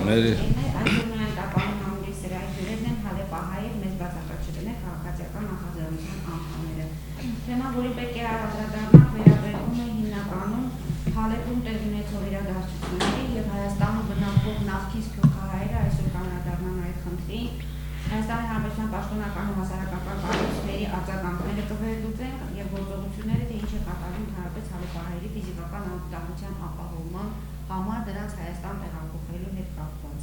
Մերի Թեման, որի պետք է անդրադառնանք, վերաբերում է հիմնականում Հալեպում տեղի ունեցող իրադարձությունների և Հայաստանում բնակվող նախկին սփյուռքահայերը այսօր անդրադառնան այդ խնդրին։ Հայաստանի Հանրապետության պաշտոնական ու հասարակական կառույցների արձագանքները կվերլուծենք և գործողությունները, թե ինչ է կատարվում հանրապետ հալեպահայերի ֆիզիկական անվտանգության ապահովման համար դրանց Հայաստան տեղափոխելու հետ կապված։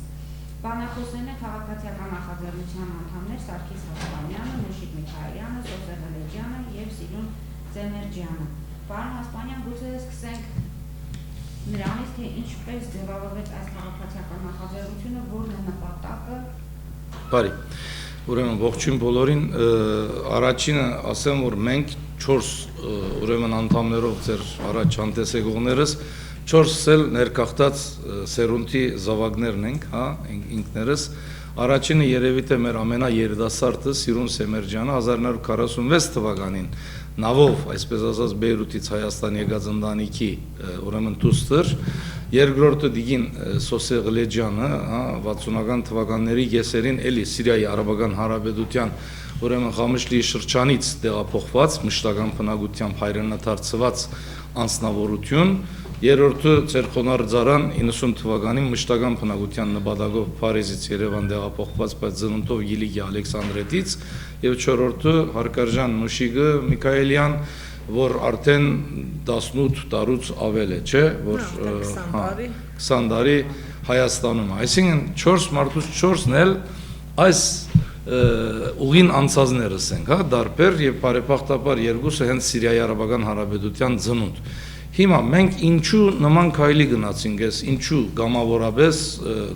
Բանախոսներն են քաղաքացիական նախաձեռնության անդամներ Սարգիս Հասպանյանը, Նուշիկ Միքայելյանը, Սոսե Ղլեջյանը և Սիրուն Ձեմերջյանը։ Պարոն Հասպանյան, գուցե սկսենք նրանից, թե ինչպես ձևավորվեց այս քաղաքացիական նախաձեռնությունը, որն է նպատակը։ Բարի, ուրեմն ողջույն բոլորին, առաջինը ասեմ, որ մենք 4 ուրեմն անդամներով ձեր առաջ հանդես եկողներս 4 էլ ներկախտած սերունդի զավակներն ենք, ինքներս, առաջինը երևի թե մեր ամենաերիտասարդը Սիրուն Սեմերջյանը 1946 թվականին նավով, այսպես ասած Բեյրութից Հայաստան եկած ընտանիքի ուրեմն դուստր, երկրորդը դիգին Սոսե Ղլեջյանը, 60-ական թվականների կեսերին էլի Սիրիայի Արաբական Հանրապետության ուրեմն Ղամշլիի շրջանից տեղափոխված, մշտական բնակությամբ հայրենադարձված անձնավորություն, երրորդը Ցերխոնար Ձարան 90 թվականին մշտական բնակության նպատակով Փարիզից Երևան տեղափոխված, բայց ծնունդով Գիլիգի Ալեքսանդրետից, եւ չորրորդը Հարկարժան Նուշիկը Միքայելյան, որ արդեն 18 տարուց ավել է, չէ, որ 20 տարի Հայաստանում է։ Այսինքն 4 մարդուց 4-ն էլ այս ուղին անցածներս ենք, դարբեր եւ բարեփոխտաբար երկուսը հենց Սիրիայի Արաբական Հանրապետության ծնունդ։ Հիմա մենք ինչու նման քայլի գնացինք, ինչու գամավորապես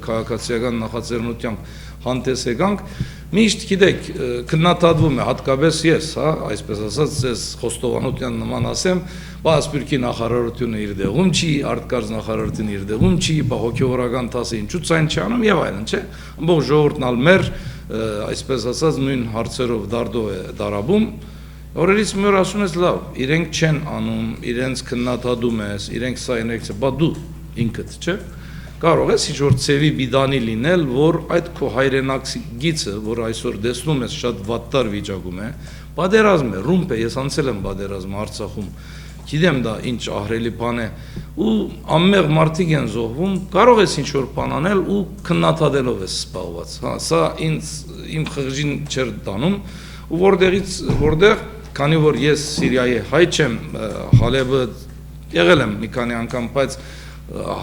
քաղաքացիական նախաձեռնությամբ հանդես եկանք, միշտ գիտեք, քննադատվում է հատկապես ես, այսպես ասած, ես խոստովանության նման ասեմ, բա Սփյուռքի նախարարությունը իր դեղում չի, արտգարզ նախարարությունը իր դեղում չի, բա հոգեվորական դասը ինչու ցայն չանում եւ այլն, չէ՞։ Ամբողջ ժողովուրդն ալ մեր, այսպես ասած, նույն հարցերով դարդով է դարաբում։ Օրերից մի օր ասում ես լավ, իրենք չեն անում, իրենց քննադատում ես, իրենք սա իրենք, բա դու ինքդ, չէ՞։ Կարող ես ինչ-որ ծևի բիդանի լինել, որ այդ քո հայրենակցիգիցը, որ այսօր տեսնում ես շատ վատտար վիճակում է, պատերազմ է, ռումբ է, ես անցել եմ պատերազմը Արցախում, գիտեմ դա ինչ ահռելի բան է, ու անմեղ մարդիկ են զոհվում, կարող ես ինչ-որ բան անել ու քննադատելով ես սպառված, սա իմ խղճին չէր տանում, ու որտեղ քանի որ ես Սիրիայի հայ չեմ, Հալեբը եղել եմ մի քանի անգամ, բայց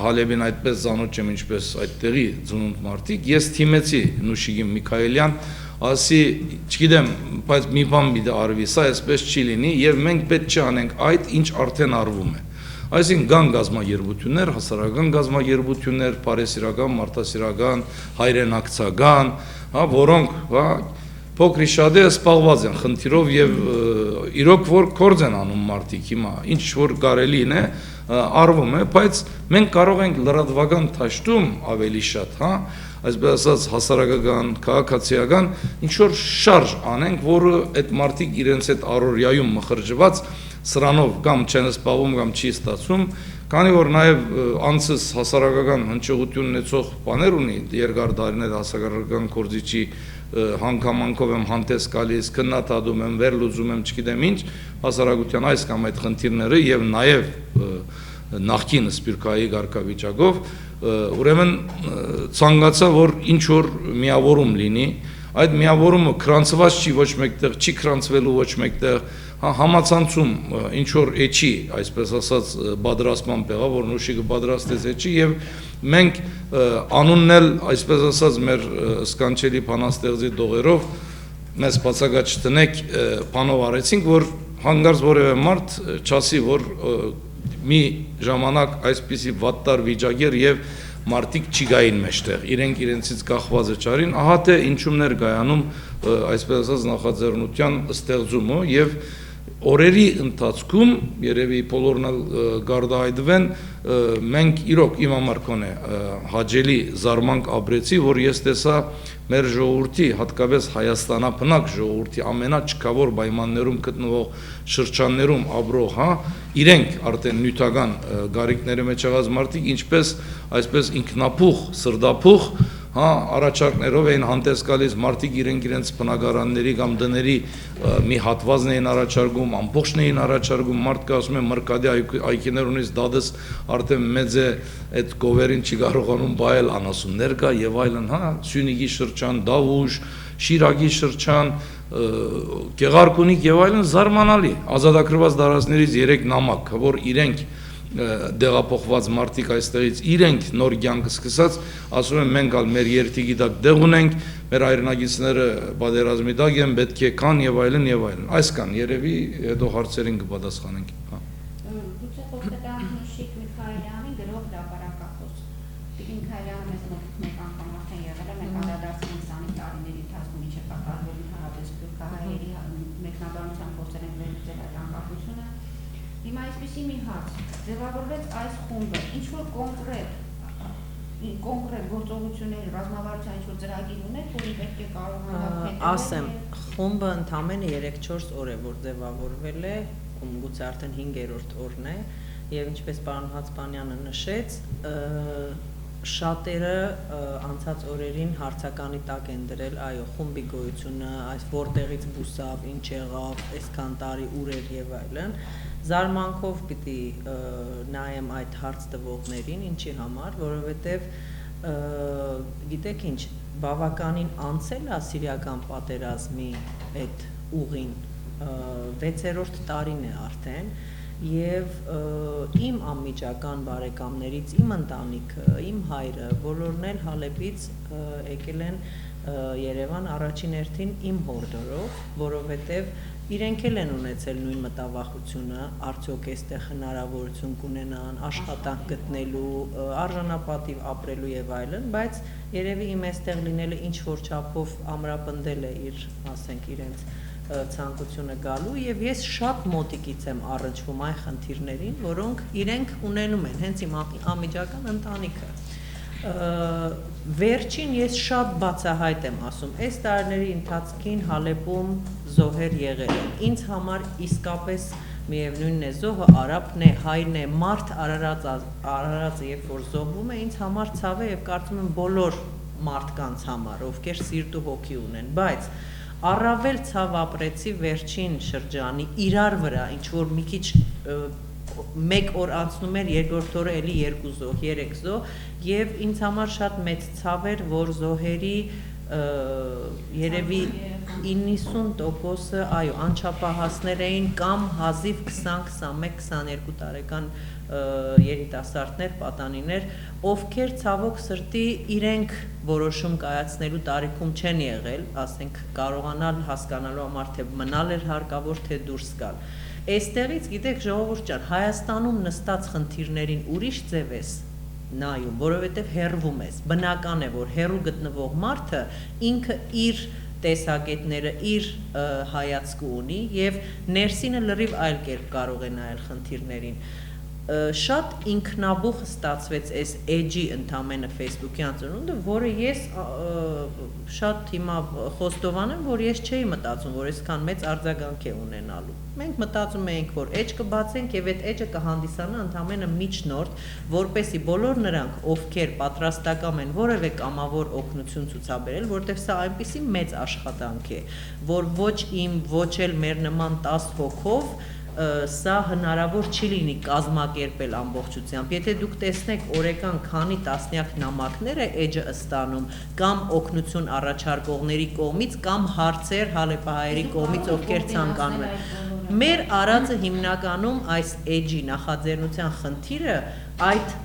Հալեբին այդպես ծանոթ չեմ ինչպես այդտեղի ծնունդ մարդիկ, ես թիմեցի Նուշիկի Միքայելյան, ասի, չգիտեմ, բայց մի բան պիտի արվի, սա այսպես չի լինի եւ մենք պետք չի անենք այդ, ինչ արդեն արվում է։ Այսինքն կան գազམ-երբություններ, հասարակական գազམ-երբություններ, բարեսիրական, մարդասիրական, հայրենակցական, որոնք, փոքրի շատ է սպառված են խնդիրով եւ իրոք որ կորձ են անում մարդիկ հիմա ինչ որ կարելին է արվում է բայց մենք կարող ենք լրատվական դաշտում ավելի շատ այսպես ասած հասարակական քաղաքացիական ինչ որ շարժ անենք որը այդ մարդիկ իրենց այդ առօրյայում մխրճված սրանով կամ չեն սպառվում կամ չի ստացվում քանի որ նաեւ անցս հասարակական հնչողություն ունեցող բաներ ունի երկար տարիներ հասարակական կորձիչի հանգամանքով եմ հանդես գալիս, քննադատում եմ, վերլուծում եմ, չգիտեմ ինչ, հասարակության այս կամ այդ խնդիրները եւ նաեւ նախկին Սփյուռքայի ղարքավիճակով, ուրեմն ցանկացա որ ինչ որ միավորում լինի, այդ միավորումը քրանցված չի ոչ մեկտեղ, չի քրանցվելու ոչ մեկտեղ, համացանցում ինչ որ էջի, այսպես ասած, պատրաստման բեղա, որ Նուշիկը պատրաստեց էջի եւ մենք անունն էլ, այսպես ասած, մեր սկանչելի բանաստեղծի դողերով մեզ բացակա չտնեք բանով արեցինք, որ հանգարց որևէ մարդ չասի, որ մի ժամանակ այսպիսի վատտար վիճակեր եւ մարդիկ չգային մեջտեղ, իրենք իրենցից կախվածը չարին, ահա թե ինչումներ գայանում, այսպես ասած, նախաձեռնության ստեղծումը եւ օրերի ընթացքում երևի բոլորն էլ գարդայդվեն մենք իրոք իմ համար կոնե հաջելի զարմանք ապրեցի, որ ես տեսա մեր ժողովրդի, հատկապես Հայաստանապնակ ժողովրդի ամենաչքավոր պայմաններում գտնվող շրջաններում ապրող, իրենք արդեն նյութական գարիքների մեջ եղած մարդիկ ինչպես այսպես ինքնափուխ, սրդափուխ առաջարկներով էին հանդես գալիս, մարդիկ իրենց բնակարանների կամ դների մի հատվածն էին առաջարկում, ամբողջն էին առաջարկում, մարդը ասում է մրկադի այգիներ ունից դադս արդեն մեծ է այդ գովերին չի կարողանում բայել անասուններ կա եւ այլն, Սյունիքի շրջան, Դավուշ, Շիրակի շրջան, Գեղարքունիք եւ այլն զարմանալի ազատագրված դարաշներից 3 նամակ, որ իրենք դեղափոխված մարդիկ այստեղից իրենք նոր կյանք սկսած ասում են մենք ալ մեր երթիքի տակ դեղ ունենք մեր հայրենագիցները պատերազմի տակ են պետք է կան եւ այլն այսքան երևի հետո հարցերին կպատասխանենք Գուցե խոստական Նուշիկ Միքայելյանի գրող դապարակախոս Տիկին Միքայելյանը մեզ մոտ մեկ անգամ արդեն եղել է մենք անդրադարձին 20 տարիների ընթացքում ինչ է կատարվել հարաբերս սփյուռքահայերի մեկնաբանության փորձեր են վերլուծել այդ անկախությունը Հիմա այսպեսի մի հարց ձևավորվեց այս խումբը ինչ-որ կոնկրետ գործողությունների ռազմավարության ինչ-որ ծրագիր ունեք, որին պետք է կարողանալ հետևել Ասեմ, խումբը ընդամենը 3-4 օր է, որ ձևավորվել է, գուցե արդեն 5-րդ օրն է, եւ ինչպես պարոն Հացպանյանը նշեց, շատերը անցած օրերին հարցականի տակ են դրել, այո, խումբի գոյությունը, այս որտեղից բուսավ, ինչ եղավ, այսքան տարի ուր եւ այլն Զարմանքով պիտի նայեմ այդ հարց տվողներին, ինչի համար, որովհետև գիտեք ինչ, բավականին անցել է սիրիական պատերազմի այդ ուղին, 6-րդ տարին է արդեն, եւ իմ անմիջական բարեկամներից, իմ ընտանիքը, իմ հայրը, բոլորն էլ Հալեպից եկել են Երևան առաջին հերթին իմ հորդորով, որովհետև իրենք էլ են ունեցել նույն մտավախությունը, արդյոք այստեղ հնարավորություն կունենան աշխատանք գտնելու, արժանապատիվ ապրելու եւ այլն, բայց երևի իմ այստեղ լինելը ինչ որ չափով ամրապնդել է իր, ասենք, իրենց ցանկությունը գալու եւ ես շատ մոտիկից եմ առնչվում այն խնդիրներին, որոնք իրենք ունենում են, հենց իմ անմիջական ընտանիքը Վերջին ես շատ բացահայտ եմ ասում, այս տարիների ընթացքին Հալեպում զոհեր եղել են, ինձ համար իսկապես միևնույնն է զոհը արաբն է, հայրն է, մարդ արարածը երբ որ զոհվում է, ինձ համար ցավ է եւ կարծում եմ բոլոր մարդկանց համար, ովքեր սիրտ ու հոգի ունեն, բայց առավել ցավ ապրեցի վերջին շրջանի իրար վրա, ինչ որ մի քիչ մեկ օր անցնում էր, երկրորդ օրը էլի 2 զոհ, 3 զոհ եւ ինձ համար շատ մեծ ցավ էր, որ զոհերի երևի 90%-ը, այո, անչափահասներ էին կամ հազիվ 20, 21, 22 տարեկան երիտասարդներ, պատանիներ, ովքեր ցավոք սրտի իրենք որոշում կայացնելու տարիքում չեն եղել, ասենք կարողանալ հասկանալու համար թե մնալ էր հարկավոր, թե դուրս գալ Այստեղից գիտեք ժողովուրդ ջան, Հայաստանում նստած խնդիրներին ուրիշ ձև ես նայում, որովհետև հեռվում ես, բնական է, որ հեռու գտնվող մարդը ինքը իր տեսակետները, իր հայացքը ունի եւ ներսինը լրիվ այլ կերպ կարող է նայել խնդիրներին Շատ ինքնաբուխ ստացվեց այս edge-ի ընդամենը Facebook-յան ծնունդը, որը ես շատ հիմա խոստովան եմ, որ ես չէի մտածում, որ այսքան մեծ արձագանք է ունենալու։ Մենք մտածում էինք, որ edge կբացենք եւ այդ edge-ը կհանդիսանա ընդամենը միջնորդ, որպեսզի բոլոր նրանք, ովքեր պատրաստական են որևէ կամավոր օգնություն ցուցաբերել, որտեղ սա այնպիսի մեծ աշխատանք է, որ ոչ իմ, ոչ էլ մեր նման 10 հոգով Սա հնարավոր չի լինի կազմակերպել ամբողջությամբ, եթե դուք տեսնեք օրեկան քանի տասնյակ նամակներ է edge-ը ստանում կամ օգնություն առաջարկողների կողմից կամ հարցեր հալեպահայերի կողմից, ովքեր ցանկանում են։ Մեր արածը հիմնականում այս edge-ի նախաձեռնության խնդիրը այդ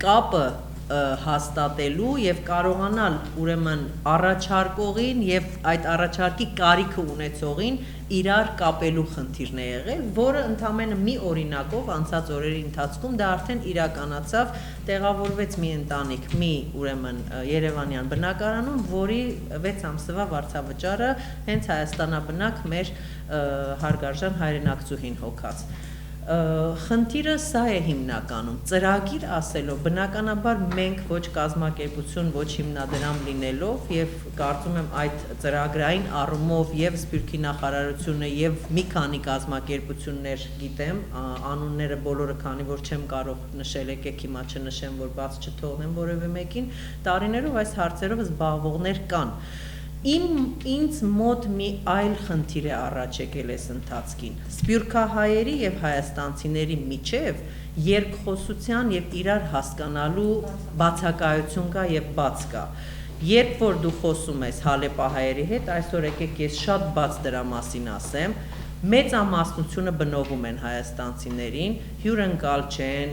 կապը հաստատելու եւ կարողանալ ուրեմն առաջարկողին եւ այդ առաջարկի կարիքը ունեցողին իրար կապելու խնդիրն է եղել, որը ընդամենը մի օրինակով անցած օրերի ընթացքում դա արդեն իրականացավ, տեղավորվեց մի ընտանիք, մի ուրեմն Երևանյան բնակարանում, որի 6 ամսվա վարձավճարը հենց Հայաստանաբնակ մեր հարգարժան հայրենակցուհին հոգաց։ Խնդիրը սա է հիմնականում, ծրագիր ասելով, բնականաբար մենք ոչ կազմակերպություն, ոչ հիմնադրամ լինելով եւ կարծում եմ այդ ծրագրային առումով եւ Սփյուռքի նախարարությունը եւ մի քանի կազմակերպություններ գիտեմ, անունները բոլորը, քանի որ չեմ կարող նշել, եկեք հիմա չնշեմ, որ բաց չթողնեմ որևէ մեկին, տարիներով այս հարցերով զբաղվողներ կան։ Ինձ մոտ մի այլ խնդիր է առաջ եկել այս ընթացքին, սփյուռքահայերի եւ հայաստանցիների միջև երկխոսության եւ իրար հասկանալու բացակայություն կա եւ բաց կա, երբ որ դու խոսում ես հալեպահայերի հետ, այսօր եկեք ես շատ բաց դրա մասին ասեմ, մեծամասնությունը բնովում են հայաստանցիներին, հյուրընկալ չեն,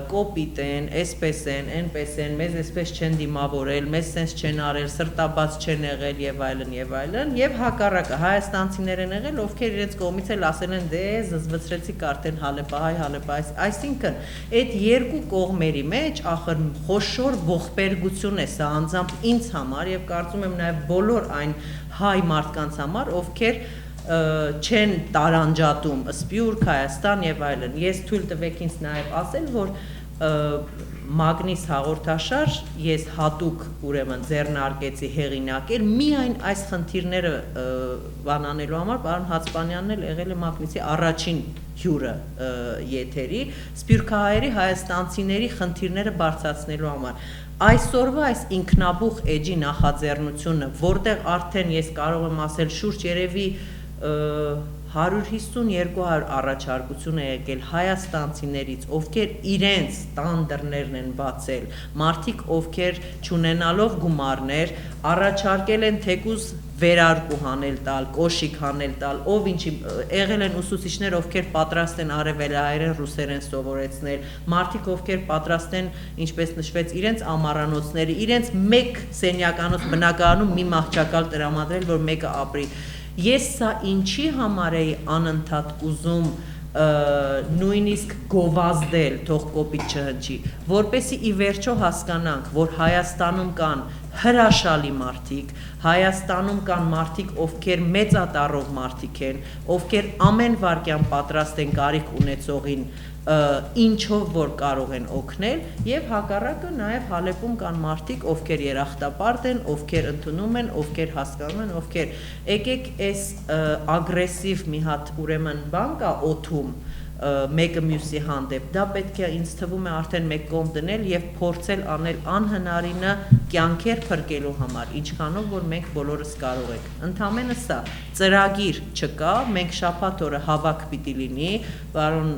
կոպիտ են, այսպես են, այնպես են, մեզ այսպես չեն դիմավորել, մեզ sense չեն արել, սրտաբաց չեն եղել եւ այլն, եւ հակառակը հայաստանցիներ են եղել, ովքեր իրենց կողմից էլ ասել են դե զզվցրեցիք արդեն հալեպահայ, այսինքն այդ երկու կողմերի մեջ ախր խոշոր ողբերգություն է սա անձամբ ինձ համար եւ կարծում եմ նաեւ բոլոր այն հայ մարդկանց համար, ովքեր չեն տարանջատում Սփյուռք, Հայաստան եւ այլն։ Ես թույլ տվեք ինձ նաեւ ասել, որ Մագնիս հաղորդաշար ես հատուկ ուրեմն ձեռնարկեցի հեղինակել միայն այս խնդիրները բանանելու համար, պարոն Հացպանյանն էլ եղել է Մագնիսի առաջին հյուրը եթերի, սփյուռքահայերի հայաստանցիների խնդիրները բարձրացնելու համար։ Այսօրվա այս ինքնաբուխ էջի նախաձեռնությունը, որտեղ արդեն ես կարող եմ ասել շուրջ երևի 150-200 առաջարկություն է եկել հայաստանցիներից, ովքեր իրենց տան դռներն են բացել, մարդիկ, ովքեր չունենալով գումարներ, առաջարկել են թեկուզ վերարկու հանել տալ, կոշիկ հանել տալ, ով ինչի եղել են ուսուցիչներ, ովքեր պատրաստ են արևելահայերեն, ռուսերեն սովորեցնել, մարդիկ, ովքեր պատրաստ են, ինչպես նշվեց, իրենց ամառանոցները, իրենց մեկ սենյականոց բնակարանում մի մահճակալ տրամադրել, որ մեկը ապրի։ Ես սա ինչի համար էի անընդհատ ուզում նույնիսկ գովազդել, թող կոպիտ չհնչի, որպեսզի ի վերջո հասկանանք, որ Հայաստանում կան հրաշալի մարդիկ, Հայաստանում կան մարդիկ, ովքեր մեծատառով մարդիկ են, ովքեր ամեն վարքյան պատրաստ են կարիք ունեցողին ինչով որ կարող են օգնել եւ հակառակը նաեւ Հալեպում կան մարդիկ, ովքեր երախտապարտ են, ովքեր ընդունում են, ովքեր հասկանում են, ովքեր եկեք այս ագրեսիվ մի հատ ուրեմն բան կա օթում մեկը մյուսի հանդեպ, դա պետք է ինձ թվում է արդեն մեկ կողմ դնել եւ փորձել անել անհնարինը կյանքեր փրկելու համար, ինչքանով որ մենք բոլորս կարող ենք։ Ընդամենը սա, ծրագիր չկա, մենք շաբաթ օրը հավաք պիտի լինի, պարոն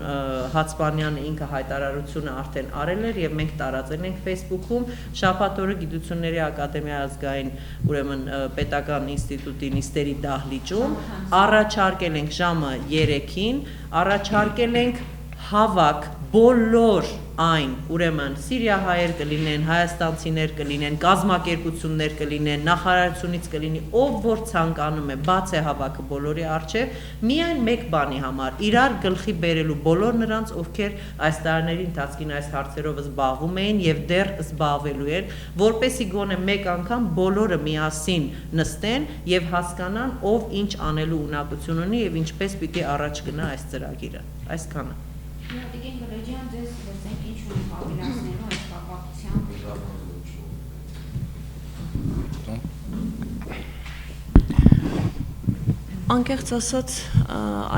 Հացպանյանը ինքը հայտարարությունը արդեն արել էր եւ մենք տարածել ենք Facebook-ում, շաբաթ օրը Գիտությունների ակադեմիայի ազգային ուրեմն պետական ինստիտուտի նիստերի դահլիճում առաջարկել ենք ժամը 3-ին, առաջարկել ենք հավաք բոլոր այն, ուրեմն սիրիահայեր կլինեն, հայաստանցիներ կլինեն, կազմակերպություններ կլինեն, նախարարությունից կլինի, ով որ ցանկանում է, բաց է հավաքը բոլորի առջև, միայն մեկ բանի համար, իրար գլխի բերելու բոլոր նրանց, ովքեր այս տարիների ընթացքին այս հարցերով զբաղվում էին եւ դեռ զբաղվելու են, որպեսզի գոնե մեկ անգամ բոլորը միասին նստեն եւ հասկանան, ով ինչ անելու ունակություն ունի եւ ինչպես պիտի առաջ գնա այս ծրագիրը։ Այսքանը։ Տիկին Գլեջյան, ձեզ լսենք ինչ ունի հավելացնելու այս կապակցությամբ։ Անկեղծ ասած,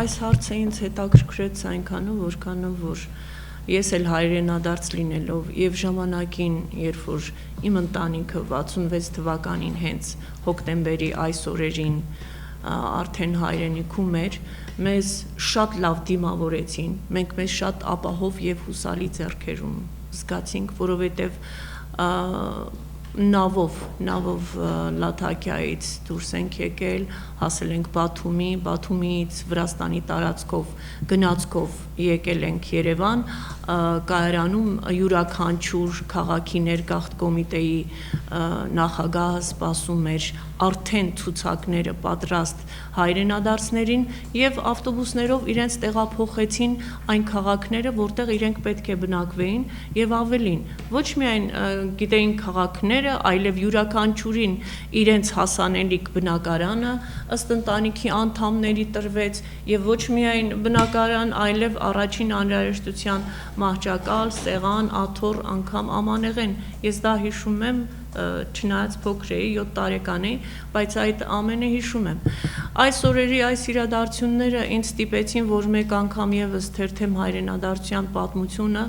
այս հարցը ինձ հետաքրքրեց այնքանով, որքանով որ ես էլ հայրենադարձ լինելով եւ ժամանակին, երբ որ իմ ընտանիքը 66 թվականին հենց հոկտեմբերի այս օրերին արդեն հայրենիքում էր, մեզ շատ լավ դիմավորեցին, մենք մեզ շատ ապահով եւ հուսալի ձեռքերում զգացինք, որովհետեւ նավով Լաթակիայից դուրս ենք եկել, հասել ենք Բաթումից Վրաստանի տարածքով գնացքով եկել ենք Երևան, կայարանում յուրաքանչյուր քաղաքի ներգաղթ կոմիտեի նախագահը սպասում էր արդեն ցուցակները պատրաստ հայրենադարձներին եւ ավտոբուսներով իրենց տեղափոխեցին այն քաղաքները, որտեղ իրենք պետք է բնակվեին եւ ավելին, ոչ միայն գիտեին քաղաքները, այլև յուրաքանչյուրին իրենց հասանելիք բնակարանը ըստ ընտանիքի անդամների տրվեց եւ ոչ միայն բնակարան, այլև առաջին անհրաժեշտության մահճակալ, սեղան, աթոռ, անգամ ամանեղեն։ Ես դա հիշում եմ, չնայած փոքր էի, 7 տարեկան էի, բայց այդ ամենը հիշում եմ։ Այս օրերի այս իրադարձությունները ինձ ստիպեցին, որ մեկ անգամ եւս թերթեմ հայրենադարձության պատմությունը,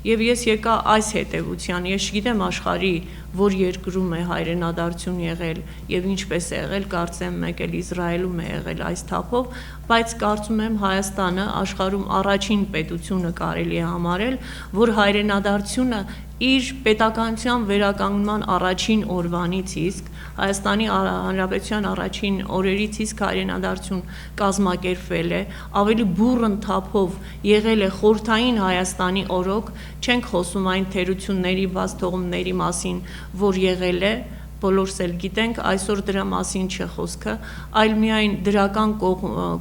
եւ ես եկա այս հետեւության։ Ես չգիտեմ աշխարհի որ երկրում է հայրենադարձություն եղել եւ ինչպես է եղել, կարծեմ մեկ էլ Իսրայելում է եղել այս թափով, բայց կարծում եմ Հայաստանը աշխարհում առաջին պետությունը կարելի է համարել, որ հայրենադարձությունը իր պետականության վերականգնման առաջին օրվանից իսկ Հայաստանի Հանրապետության առաջին օրերից իսկ հայրենադարձություն կազմակերպվել է, ավելի բուռն թափով եղել է խորհրդային Հայաստանի օրոք, չենք խոսում այն թերությունների, բացթողումների մասին, որ եղել է, բոլորս էլ գիտենք, այսօր դրա մասին չէ խոսքը, այլ միայն դրական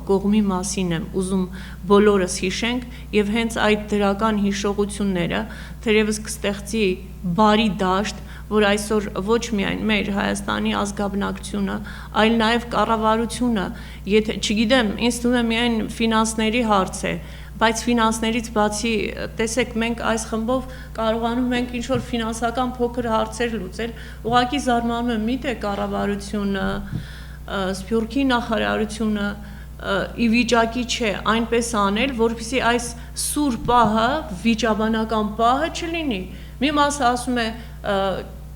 կողմի մասին եմ ուզում բոլորս հիշենք եւ հենց այդ դրական հիշողությունները թերևս կստեղծի բարի դաշտ, որ այսօր ոչ միայն մեր Հայաստանի ազգաբնակչությունը, այլ նաեւ կառավարությունը, եթե չգիտեմ, ինձ թվում է միայն ֆինանսների հարց է, բայց ֆինանսներից բացի, տեսեք, մենք այս խմբով կարողանում ենք ինչ-որ ֆինանսական փոքր հարցեր լուծել, ուղղակի զարմանում եմ, միթե կառավարությունը, Սփյուռքի նախարարությունը ի վիճակի չէ այնպես անել, որպեսզի այս սուր պահը, վիճաբանական պահը չլինի։ Մի մասը ասում է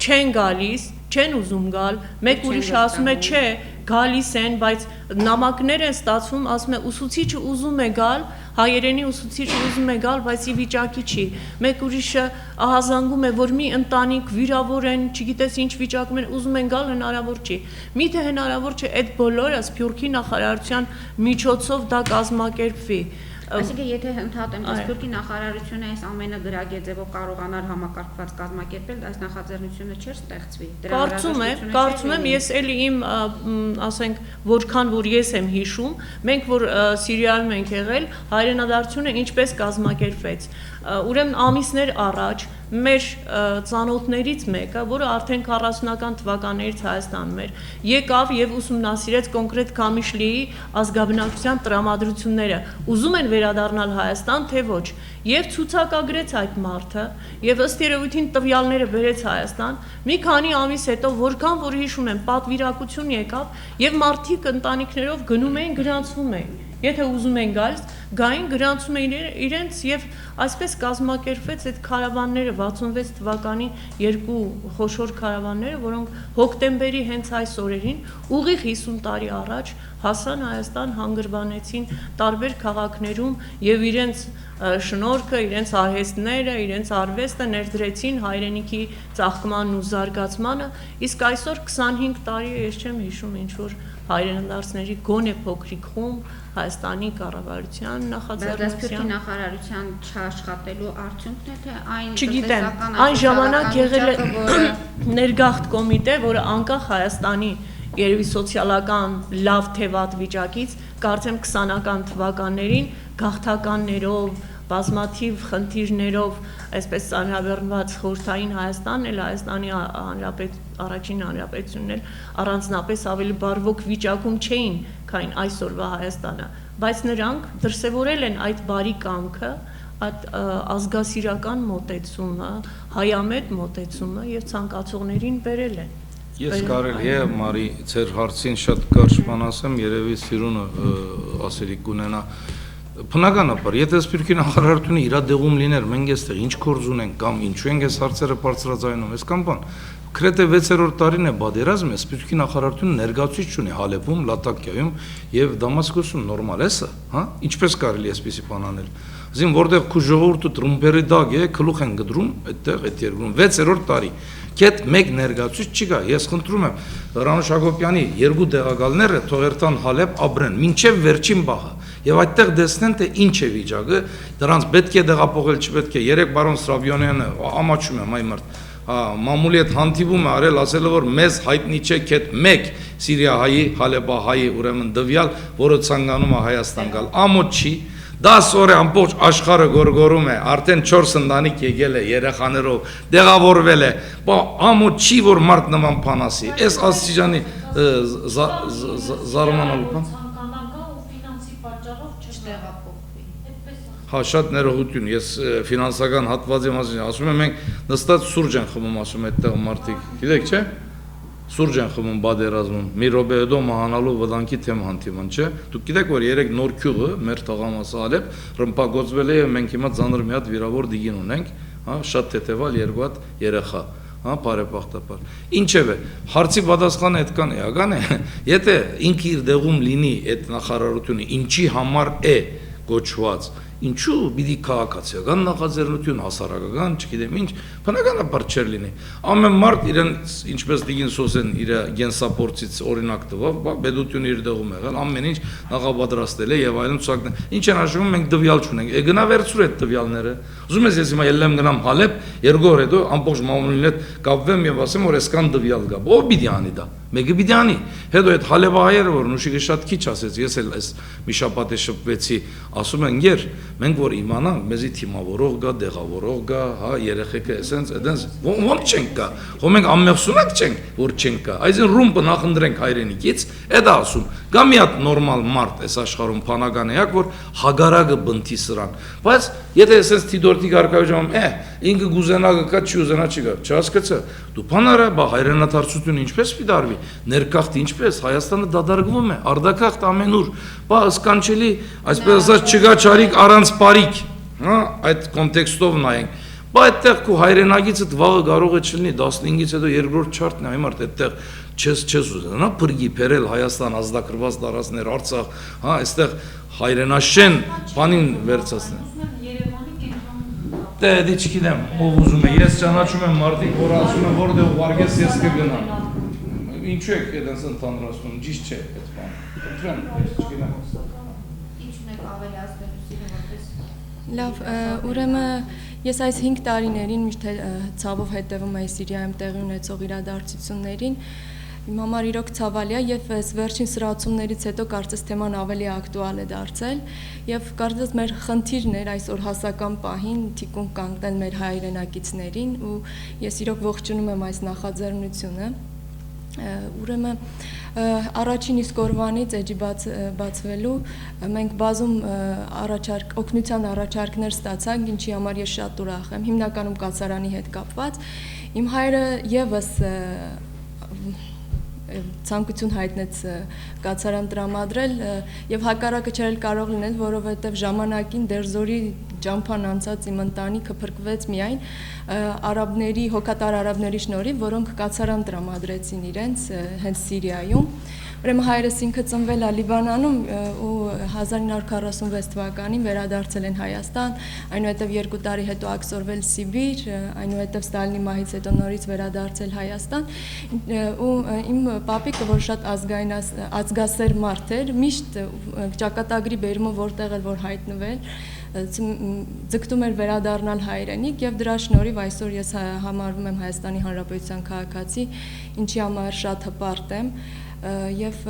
չեն գալիս, չեն ուզում գալ, մեկ ուրիշ ասում է չէ, գալիս են, բայց նամակներ են ստացվում, ասում է ուսուցիչը ուզում է գալ, հայերենի ուսուցիչը ուզում է գալ, բայց ի վիճակի չի։ Մեկ ուրիշը ահազանգում է, որ մի ընտանիք վիրավոր են, չգիտես ինչ վիճակում են, ուզում են գալ, հնարավոր չի։ Միթե հնարավոր չէ այդ բոլորը Սփյուռքի նախարարության միջոցով դա կազմակերպվի։ Այսինքն եթե ընդհատեմ, Սփյուռքի նախարարությունը այս ամենը գրագետ ձևով կարողանար համակարգված կազմակերպել, այս նախաձեռնությունը չէր ստեղծվի։ Կարծում եմ, ես էլի իմ, ասենք, որքան որ ես եմ հիշում, մենք որ Սիրիայում ենք եղել, հայրենադարձությունը ինչպես կազմակերպվեց։ Ուրեմն ամիսներ առաջ մեր ծանոթներից մեկը, որը արդեն 40-ական թվականներից Հայաստանում էր, եկավ եւ ուսումնասիրեց կոնկրետ Քամիշլիի ազգաբնակչության տրամադրությունները, ուզում են վերադառնալ Հայաստան, թե ոչ, եւ ցուցակագրեց այդ մարդը, եւ ըստ երևույթին տվյալները բերեց Հայաստան, մի քանի ամիս հետո, որքան որ հիշում եմ, պատվիրակություն եկավ եւ մարդիկ ընտանիքներով գնում էին, գրանցվում էին։ Եթե ուզում են գալիս, գային գրանցում էին իրենց եւ այսպես կազմակերպվեց այդ քարավանները 66 թվականի երկու խոշոր քարավանները, որոնք հոկտեմբերի հենց այս օրերին ուղիղ 50 տարի առաջ հասան Հայաստան, հանգրվանեցին տարբեր քաղաքներում եւ իրենց շնորհքը, իրենց արհեստները, իրենց արվեստը ներդրեցին հայրենիքի ծաղկմանն ու զարգացմանը, իսկ այսօր 25 տարի է, ես չեմ հիշում ինչ որ հայրենադարձների գոնե փոքրիկ խումբ Հայաստանի կառավարության նախաձեռնության նախարարության չաշխատելու արդյունքն է, թե այն չգիտեմ, այն ժամանակ եղել է ներգաղթ կոմիտե, որը անկախ Հայաստանի երևի սոցիալական լավ թե վատ վիճակից, կարծեմ 20-ական թվականներին գաղթականներով, բազմաթիվ խնդիրներով, այսպես ծանրաբեռնված խորհրդային Հայաստանն էլ Հայաստանի առաջին հանրապետությունն էլ առանձնապես ավելի բարվոք վիճակում չէին, քան այսօրվա Հայաստանը, բայց նրանք դրսևորել են այդ բարի կամքը, այդ ազգասիրական մոտեցումը, հայամետ մոտեցումը եւ ցանկացողներին բերել են։ Ես կարելի է Մարի ձեր հարցին շատ կարճ բան ասեմ, երևի Սիրունը ասելիք կունենա։ Բնականաբար, եթե Սփյուռքի նախարարությունը իրադեղում լիներ, մենք այստեղ ինչ գործ ունենք կամ ինչու ենք այս հարցերը բարձրաձայնում, այսքան բան։ Գրեթե 6-րդ տարին է պատերազմը, Սփյուռքի նախարարությունը ներկայացուցիչ ունի Հալեպում, Լատակիայում եւ Դամասկոսում, նորմալ է սա, հա? Ինչպես կարելի է այսպեսի բան անել։ Զին որտեղ քու ժողովուրդը տրումպերի դակ է, գլուխ են գդրում, այդտեղ այդ երկրում 6-րդ տարի։ Կետ մեկ ներկայացուցիչ չկա, ես խնդրում եմ Հրանուշ Հակոբյանի երկու դեղակալները թողերտան Հալեբ ապրեն, մինչև վերջին բախը։ Եվ այդտեղ տեսնեն թե ինչ է վիճակը, դրանց պետք է դեղափոխել, չպետք է։ Երեք բարոն Սրաբյոնյանը ամաչում եմ այ մարդ մամուլի հետ հանդիպում է արել, ասելով որ մեզ հայտնի չէ կետ մեկ Սիրիահայի, Հալեբահայի ուրեմն դվյալ, որը ցանկանում է Հայաստան գալ։ Ամոթ չի, 10 օր է ամբողջ աշխարհը գորգորում է, արդեն 4 ընտանիք եկել է երեխաներով, դեղավորվել է, բա ամոթ չի որ մարդ նման բան ասի։ Այս աստիճանի զարմանալու բան։ Հա շատ ներողություն, ես ֆինանսական հատվածի մասին ասում եմ, մենք նստած սուրճ են խմում, ասում այդտեղ մարդիկ, գիտեք չէ՞, սուրճ են խմում բادرազմում, մի րոպե հետո մահանալու վտանգի թեմ հանդիման, չէ՞։ Դուք գիտեք որ երեք նոր քյուղը մեր թաղամասը Հալեբ ռմբակոծվել է եւ մենք հիմա ծանր մի հատ վիրավոր դիգին ունենք, հա, շատ թեթևալ երկու հատ երեխա, հա, բարեբախտաբար։ Ինչևէ, հարցի պատասխանը այդքան էական է, եթե ինքը իր դեղում լինի այդ նախարարությունը, ինչի համար է գոչված Ինչու պիտի քաղաքացիական նախաձեռնություն, հասարակական, չգիտեմ ինչ, բնականաբար չէր լինի։ Ամեն մարդ իրեն, ինչպես Տիգին Սոսեն իր գենսապորցից օրինակ տվավ, պետությունը իր դեղում եղել, ամեն ինչ նախապատրաստել է եւ այլն ցուցակներ։ Ինչ են հաշվում, մենք դվյալ չունենք։ Գնա վերցրու այդ դվյալները։ Ուզում ես ես հիմա ելնեմ գնամ Հալեբ, 2 օր հետո ամբողջ մամուլին հետ կապվեմ եւ ասեմ, որ այսքան դվյալ կա։ Ո՞վ պիտի անի դա։ Մեկը պիտի անի։ Հետո այդ Հալեբահայերը, որ Նուշիկը շատ քիչ ասեց, ես էլ այս մի շաբաթ է շփվեցի, ասում են գեր, մենք որ իմանանք, մեզի թիմավորող գա, դեղավորող գա, հա, երեխեքը էսենց, այդենց ոնց չենք կա։ Հո մենք ամմեղսունակ չենք, որ չենք կա։ Այսին ռումբը նախընտրենք հայրենիքից, այդ ասում։ Գա մի հատ նորմալ մարդ այս աշխարհում փանական էակ, որ հագարակը բնթի սրան։ Բայց եթե էսենց թիդորտիկ արկայում, ինքը գուզենա կա, չի ուզենա չի գա։ Չհասկացա։ Դու փանարա, բա հայրենադարձությունը ինչպես պիտի ներքախտ ինչպես Հայաստանը դադարվում է, արդակախտ ամենուր, բա սկանչելի, այսպես ասած չգա չարիք առանց բարիք, հա, այդ կոնտեքստով նայենք, բա այդտեղ քո հայրենագիցդ վաղը կարող է չլինի 15-ից հետո երկրորդ չարթն է, այմարդ այդտեղ չես ուզենա փրկի փերել Հայաստան ազդակրված տարածքներ, Արցախ, հա, այստեղ հայրենաշեն բանին վերցածն Դե դի չգիտեմ, ով ուզում է, ես ճանաչում եմ մարդիկ, որ ասում են, որտեղ ուղարկես ես կգնամ։ Ինչու եք այդպես ընդհանրացնում, ճիշտ չէ այդ բանը։ Խնդրեմ, ես չգիտեմ։ Ինչն եք ավելացնելու սիրողապես։ Լավ, ուրեմն ես այս 5 տարիներին միշտ ցավով հետևում եմ Սիրիայում տեղի ունեցող իրադարձություններին։ Իմ համար իրոք ցավալի է եւ այս վերջին սրացումներից հետո կարծես թեման ավելի ակտուալ է դարձել եւ կարծես մեր խնդիրն էր այսօր հասական պահին թիկուն կանգնել մեր հայրենակիցներին ու ես իրոք ողջունում եմ այս նախաձեռնությունը ուրեմն առաջին իսկ օրվանից էջի բացվելու մենք բազում օգնության առաջարկներ ստացանք ինչի համար ես շատ ուրախ եմ հիմնականում կացարանի հետ կապված իմ հայրը եւս ցանկություն հայտնեց կացարան տրամադրել եւ հակառակը չէր կարող լինել որովհետեւ ժամանակին դերձորի ճամփան անցած իմ ընտանիքը փրկվեց միայն արաբների հոգատար արաբների շնորհիվ որոնք կացարան տրամադրեցին իրենց հենց Սիրիայում Ուրեմն հայրս ինքը ծնվել է Լիբանանում ու 1946 թվականին վերադարձել են Հայաստան, այնուհետև 2 տարի հետո ակսորվել Սիբիր, այնուհետև Ստալինի մահից հետո նորից վերադարձել Հայաստան ու իմ պապիկը, որ շատ ազգասեր մարդ էր, միշտ ճակատագրի բերումով որտեղ էլ որ հայտնվել ձգտում էր վերադառնալ հայրենիք եւ դրա շնորհիվ այսօր ես համարվում եմ Հայաստանի Հանրապետության քաղաքացի, ինչի համար շատ հպարտ եմ եւ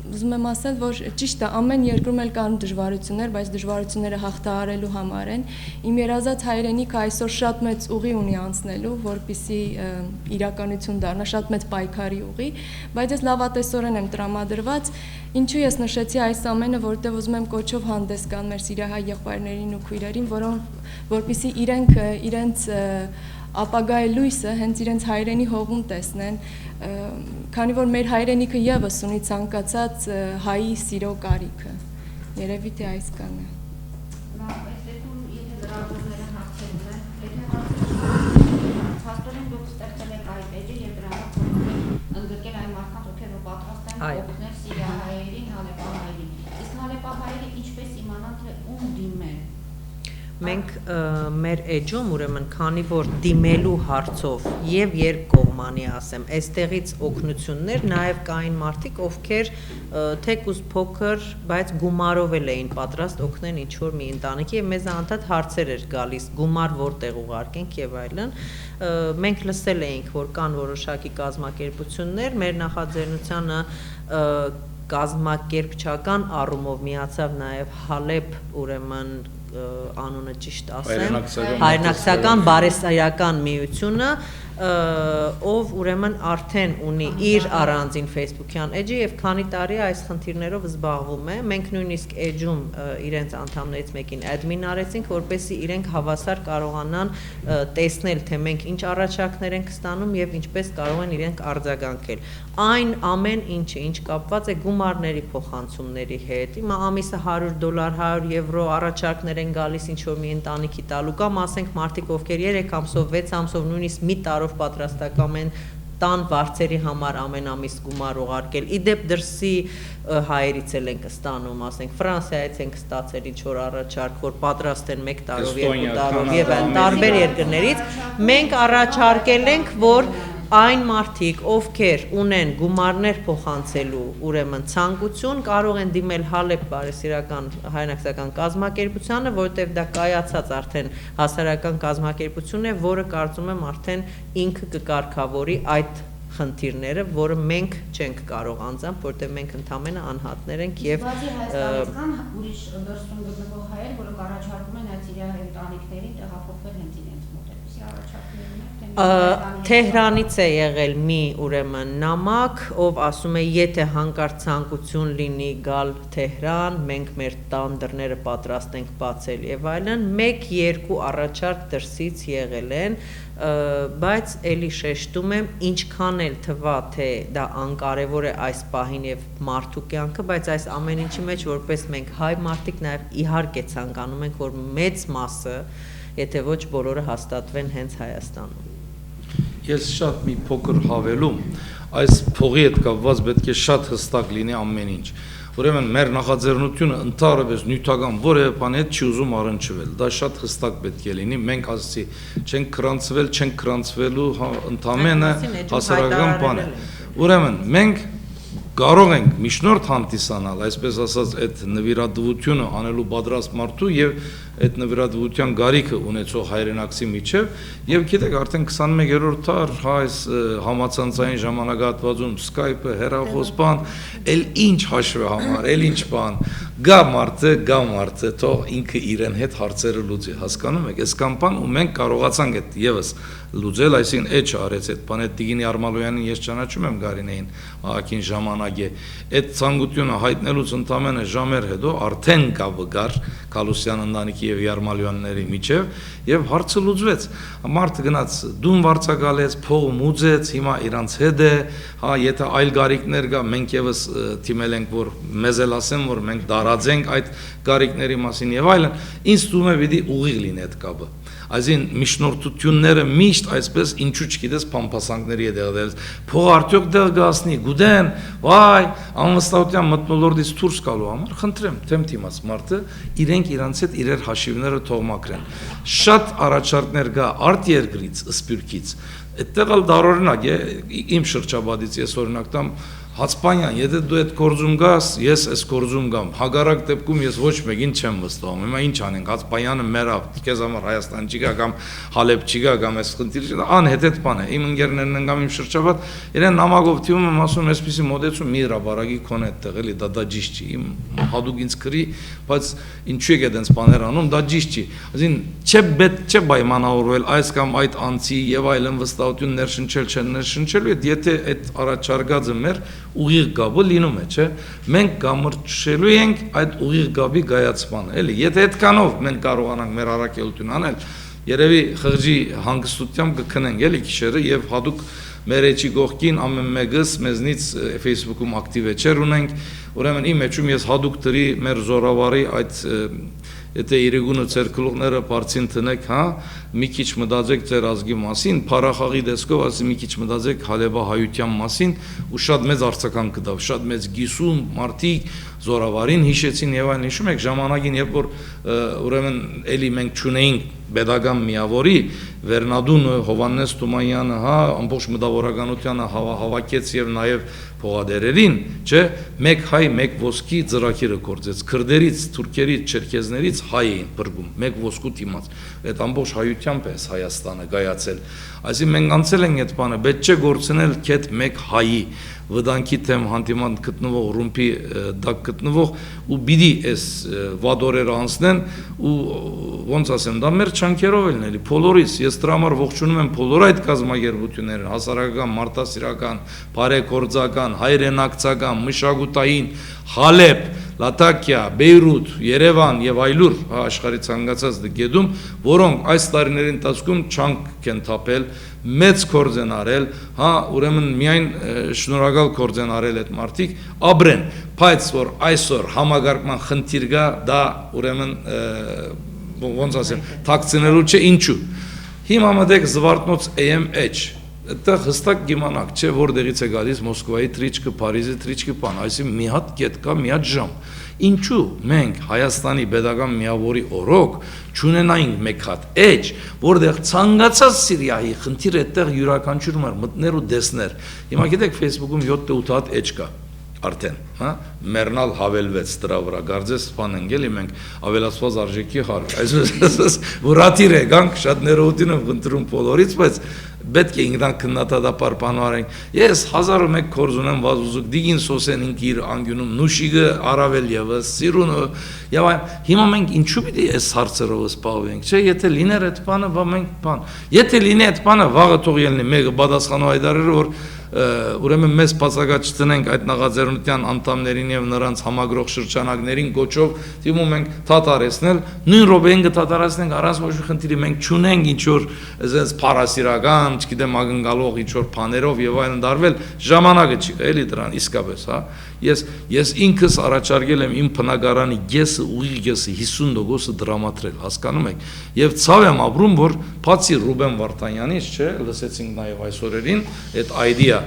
ուզում եմ ասել, որ ճիշտ է, ամեն երկրում էլ կան դժվարություններ, բայց դժվարությունները հաղթահարելու համար են։ Իմ երազած հայրենիքը այսօր շատ մեծ ուղի ունի անցնելու, որպեսզի իրականություն դառնա, շատ մեծ պայքարի ուղի, բայց ես լավատեսորեն եմ տրամադրված։ Ինչու ես նշեցի այս ամենը, որտեղ ուզում եմ կոչով հանդես գալ մեր սիրահայ եղբայրներին ու քույրերին, որպեսզի իրենց ապագա լույսը հենց իրենց հայրենի հողում տեսնեն, քանի որ մեր հայրենիքը եւս ունի ցանկացած հայի սիրո կարիքը։ Երևի թե այս կան է։ Լավ, այս դեպքում եթե լրագրողները հարցերում են, եթե հարցերում հաստորեն դուք ստեղծել եք այդ էջը եւ դրանով ընդգրկել այն մարդկանց, ովքեր պատրաստ են օգնել սիրիահայերին, հալեպահայերին։ Իսկ հալեպահայերը ինչպես իմանան թե ում դիմեն։ մենք մեր էջում ուրեմն քանի որ դիմելու հարցով եւ երկկողմանի ասեմ, այստեղից օգնություններ նաեւ կային մարդիկ, ովքեր թեկուզ փոքր, բայց գումարով էին պատրաստ օգնեն ինչ որ մի ընտանիքի եւ մեզ անդադ հարցեր էր գալիս, գումար որտեղ ուղարկենք եւ այլն։ Մենք լսել էինք, որ կան որոշակի կազմակերպություններ, մեր նախաձեռնությանը կազմակերպչական առումով միացավ նաև Հալեբ, ուրեմն անունը ճիշտ ասեմ, հայրենակցական բարեսայական միությունը, ով ուրեմն արդեն ունի իր առանձին Facebook-յան էջը եւ քանի տարի այս խնդիրներով զբաղվում է։ Մենք նույնիսկ էջում իրենց անդամներից մեկին admin արեցինք, որպեսզի իրենք հավասար կարողանան տեսնել, թե մենք ինչ առաջարկներ ենք ստանում եւ ինչպես կարող են իրենք արձագանքել։ Այն ամեն ինչը, ինչ կապված է գումարների փոխանցումների հետ, հիմա ամիսը $100, €100 առաջարկներ են գալիս ինչ որ մի ընտանիքի տալու կամ ասենք մարդիկ ովքեր 3 ամսով, 6 ամսով, նույնիսկ մի տարով պատրաստական են տան վարձերի համար ամեն ամիս գումար ուղարկել։ Իդեպ դրսի հայերից էլ ենք ստանում, ասենք Ֆրանսիայից ենք ստացել ինչ որ առաջարկ, որ պատրաստ են 1 տարով, 2 տարով եւ այն տարբեր երկրներից։ Մենք առաջարկել ենք, որ այն մարդիկ, ովքեր ունեն գումարներ փոխանցելու ուրեմն ցանկություն, կարող են դիմել Հալեբ բարեսիրական հայրենակցական կազմակերպությանը, որտեղ դա կայացած արդեն հասարակական կազմակերպություն է, որը կարծում եմ արդեն ինքը կկարգավորի այդ խնդիրները, որը մենք չենք կարող անձամբ, որտեղ մենք ընդամենը անհատներ ենք եւ բացի Հայաստանից կան ուրիշ դրսում գտնվող հայեր, որոնք առաջարկում են այդ իրար ընտանիքներին տեղափոխվել հենց իրենց մոտ, այսպիսի առաջարկներ ունեն։ Թեհրանից է եղել մի ուրեմն նամակ, ով ասում է, եթե հանկարծ ցանկություն լինի գալ Թեհրան, մենք մեր տան դռները պատրաստ ենք բացել եւ այլն, 1-2 առաջարկ դրսից եղել են, բայց էլի շեշտում եմ, ինչքան էլ թվա, թե դա անկարևոր է այս պահին եւ մարդու կյանքը, բայց այս ամեն ինչի մեջ որպես մենք հայ մարդիկ նաեւ իհարկե ցանկանում ենք, որ մեծ մասը, եթե ոչ բոլորը հաստատվեն հենց Հայաստանում։ Ես շատ մի փոքր հավելում, այս փողի հետ կապված պետք է շատ հստակ լինի ամեն ինչ։ Ուրեմն մեր նախաձեռնությունը ընդհանրապես նյութական որևէ բանի հետ չի ուզում առնչվել։ Դա շատ հստակ պետք է լինի։ Մենք ասեցի, չենք քրանցվել, չենք քրանցվելու, ընդամենը հասարակական բան է։ Ուրեմն մենք կարող ենք միջնորդ հանդիսանալ, այսպես ասած, այդ նվիրատվությունը անելու պատրաստ մարդու եւ այդ նվիրատվության գարիքը ունեցող հայրենակցի միջև եւ գիտեք արդեն 21-րդ դար այս համացանցային ժամանակահատվածում Skype-ը, հեռախոսբան, էլ ինչ հաշվի համար, էլ ինչ բան, գա մարդը, թող ինքը իրեն հետ հարցերը լուծի, հասկանում եք, այսքան բան ու մենք կարողացանք այդ եւս լուծել, այսինքն էջ արեց այդ բանը Տիգինի Արմալոյանին ես ճանաչում եմ Գարինեին, ահագին ժամանակ է, այդ ցանկությունը հայտնելուց ընդամենը ժամեր հետո արդեն կա վգար Կալուսյան ընտանիքի եւ Յարմալյանների միջև եւ հարցը լուծվեց։ Մարդը գնաց դուն վարձակալեց, փողը մուծեց, հիմա իրանց հետ է, հա, եթե այլ գարիկներ կա, մենք եւս թիմել ենք, որ մեզ էլ ասեն, որ մենք դարածենք այդ գարիկների մասին եւ այլն, ինձ թվում է պիտի ուղիղ լինի այդ կապը։ Այսին միջնորդությունները միշտ այսպես ինչու չգիտես փամփասանքների է դեղդել փող արդյոք դեղ գասնի գուդեն վայ անվստահության մթնոլորտից դուրս գալու համար խնդրեմ թեմ թիմաց մարդը իրենք իրանց հետ իրեր հաշիվները թող մաքրեն շատ առաջարկներ կա արտերկրից սպյուրքից այդտեղ էլ դարօրինակ է իմ շրջաբադից ես օրինակ տամ Հացպանյան, եթե դու այդ գործում գաս, ես այս գործում գամ, հագարակ դեպքում ես ոչ մեկին չեմ վստահում, հիմա ինչ անենք, Հացպայանը մեռավ, քեզ համար Հայաստան չի գա կամ Հալեբ չի գա կամ այս խնդիրը անհետեթ բան է, իմ ընկերներն են կամ իմ շրջապատ, իրեն նամակով թվում եմ ասում այսպեսի մոդեցում մի հրաբարակի քոն այդտեղ էլի, դա ճիշտ չի, իմ հadouk ինձ քրի, բայց ինչու եք այդպես բաներ անում, դա ճիշտ չի, այսին չէ պայմանավորվել այս կամ այդ անձի եւ այլն վստահություն ներշնչել չեն ներշնչելու, եթե այդ առաջարկածը մեր ուղիղ գաբը լինում է, չէ՞։ Մենք կամրջելու ենք այդ ուղիղ գաբի գայացմանը, էլի։ Եթե այդքանով մենք կարողանանք մեր առաքելություն անել, երևի խղճի հանգստությամբ կքնենք, էլի գիշերը եւ հadouk մեր էջի գողքին ամեն մեկս մեզնից Facebook-ում ակտիվ էջեր ունենք, ուրեմն իմ էջում ես հadouk դրի մեր զորավարի այդ եթե իրիկունը ձեր գլուխները բարձին տնեք, հա, մի քիչ մտածեք ձեր ազգի մասին, փառախաղի դեսքով, ասի մի քիչ մտածեք հալեբահայության մասին ու շատ մեծ արձագանք կտա, շատ մեծ գիսուն մարդիկ զորավարին հիշեցին եւ այլն, հիշում եք ժամանակին, երբ որ ուրեմն էլի մենք ճունեինք pedagogan միավորի Վերնադուն Հովանես Թումանյանը, հա, ամբողջ մտավորականությանը հավաքեց եւ նաեւ փողադերերին, չէ, մեկ հայ, մեկ ոսկի ծրագիրը կործեց, քրդերից, թուրքերից, չերքեզներից հայ էին բրգում, մեկ ոսկու դիմաց, այդ ամբողջ հայությամբ է Հայաստանը գայացել, այսինքն մենք անցել ենք այդ բանը, պետք չէ գործնել քեթ մեկ հայի վտանգի թեմ հանդիման գտնվող ռումբի դակ գտնվող ու բիդի այս վադորերը անցնեն ու ոնց ասեմ դա մեր չանքերով են էլի բոլորից ես դրա համար ողջունում եմ բոլոր այդ կազմակերպությունները հասարակական մարդասիրական բարեգործական հայրենակցական մշակութային Հալեբ Լատակիա, Բեյրութ, Երևան եւ այլուր աշխարհի ցանկացած դգեդում, որոնք այս տարիների ընթացքում չանք են թափել, մեծ գործ են արել, հա, ուրեմն միայն շնորհակալ գործ են արել այդ մարդիկ, ապրեն, բայց որ այսօր համագարկման խնդիր կա, դա ուրեմն ոնց ասեմ, թաքցնելու չէ ինչու։ Հիմա մտեք Զվարթնոց AMH Այդտեղ հստակ գիմանաք, չէ, որտեղից է գալիս Մոսկվայի թրիչկը, Փարիզի թրիչկը, բան, այսինքն մի հատ կետ կա, մի հատ ժամ։ Ինչու մենք Հայաստանի pedagogan միավորի օրոք չունենայինք մեկ հատ էջ, որտեղ ցանկացած Սիրիայի խնդիրը այդտեղ յուրաքանչյուր մտներ ու դեսներ։ Հիմա գիտեք Facebook-ում 7-8 հատ էջ կա արդեն, հա, մեռնալ հավելվեց դրա վրա, գարձես բան ընկելի մենք ավելացված արժեքի հարկ, այսպես ուրատիր եկանք, շատ ներողություն եմ խնդրում բոլորից, բայց պետք է ինքնան քննադատաբար բանվարենք, ես 1001 գործ ունեմ վազուզուկ, դիգին սոսեն ինք իր անգյունում, նուշիգը առավել ևս, սիրունը, և այն, հիմա մենք ինչու պիտի այս հարցերով սպահվենք, չէ, եթե լիներ այդ բանը, մենք բան, եթե լինի այդ բանը, վաղը թող ելնի, մեկը բադասխանու հայտարարը, որ ուրեմն մեզ բացակայ չտնենք այդ նախաձեռնության անդամներին եւ նրանց համագրող շրջանակներին գոչով դիմում ենք թաթարեցնել նույն րոպեին կթաթարեցնենք առանց ոչ մի խնդիրի մենք չունենք ինչ որ այսպես փարասիրական չգիտեմ ակնկալող ինչ որ բաներով եւ այլն դարվել ժամանակը չի էլի դրան իսկապես հա ես ինքս առաջարկել եմ իմ բնակարանի գեսը ուղիղ գեսը 50% դրամատրել հասկանում եք եւ ցավ եմ ապրում որ բացի Ռուբեն Վարդանյանից չէ լսեցինք նաեւ այս օրերին այդ idea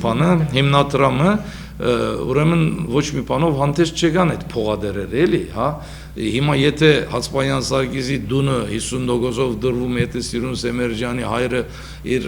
բանը հիմնադրամը ուրեմն ոչ մի բանով հանդես չեկան այդ փողադերերը էլի հա հիմա եթե Հացպանյան Սարգիսի դունը 50%-ով դրվում եթե Սիրուն Սեմերջյանի հայրը իր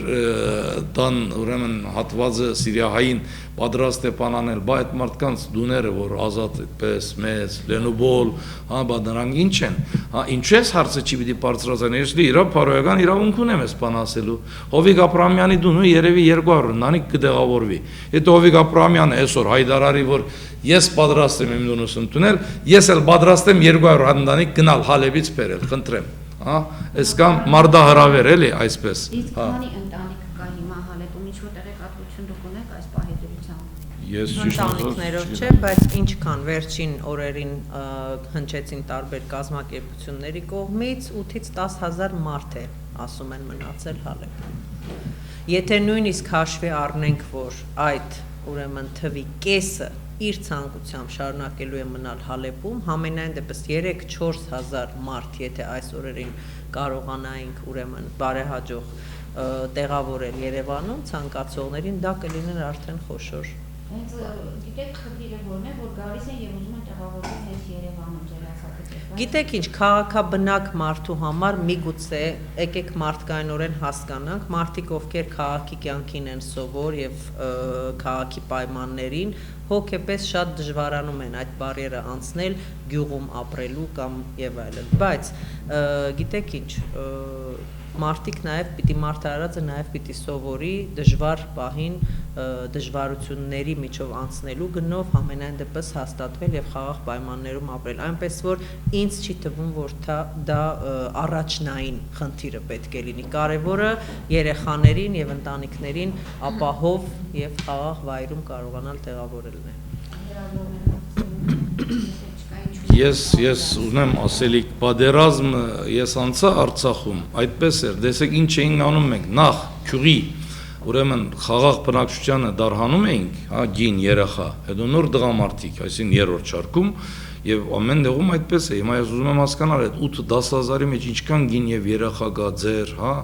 տան ուրեմն հատվածը Սիրիահային պատրաստ է բանանել բա այդ մարդկանց դուները որ ազատ այդպես մեծ լենուբոլ հա բա նրանք ինչ են հա ինչու է հարցը չի պիտի բարձրացնել ես իրա փարոյական իրավունք ունեմ այս բան ասելու Հովիկ Աբրահամյանի դունը երևի 200 նանիկ կդեղավորվի հետո Հովիկ Աբրահամյանը այսօր հայտարարի որ ես պատրաստ եմ իմ դունս ընդունել ես էլ պատրաստ եմ 200 հանդանիկ գնալ Հալեբից բերել խնդրեմ հա այս կամ մարդահրավեր էլի այսպես իսկ քանի ընտանիք կա հիմա Հալեբում ինչ որ տեղեկատվություն դուք ունեք այս պահի դրությամբ ես ընտանիքներով չէ բայց ինչքան վերջին օրերին հնչեցին տարբեր կազմակերպությունների կողմից 8-ից 10,000 մարդ է ասում են մնացել Հալեբում եթե նույնիսկ հաշվի առնենք որ այդ ուրեմն թվի կեսը իր ցանկությամբ շարունակելու է մնալ Հալեբում համենայն դեպս 3-4,000 մարդ եթե այս օրերին կարողանայինք ուրեմն բարեհաջող տեղավորել Երևանում ցանկացողներին դա կլիներ արդեն խոշոր հենց գիտեք խնդիրը որն է որ գալիս են եւ ուզում են տեղավորվել հենց Երևանում ջերացակետը Գիտեք ինչ քաղաքաբնակ մարդու համար միգուցե եկեք մարդկայնորեն հասկանանք մարդիկ ովքեր քաղաքի կյանքին են սովոր եւ քաղաքի պայմաններին հոգեպես շատ դժվարանում են այդ բարիերը անցնել գյուղում ապրելու կամ եւ այլն բայց գիտեք ինչ մարդիկ նաև պիտի մարդարարածը նաև պիտի սովորի դժվար պահին դժվարությունների միջով անցնելու գնով համենայն դեպս հաստատվել եւ խաղաղ պայմաններում ապրել այնպես որ ինձ չի թվում որ դա առաջնային խնդիրը պետք է լինի կարևորը երեխաներին եւ ընտանիքներին ապահով եւ խաղաղ վայրում կարողանալ տեղավորելն է Ես ունեմ ասելիք պատերազմը ես անցա Արցախում այդպես էր տեսեք ինչ էինք անում մենք նախ քյուղի ուրեմն խաղաղ բնակչությանը դարհանում էինք հա գին երեխա հետո նոր դղամարդիկ այսին երրորդ շարքում եւ ամեն տեղում այդպես է։ Հիմա ես ուզում եմ հասկանալ այդ 8-10 մեջ ինչքան գին եւ երախա գա ձեր, հա,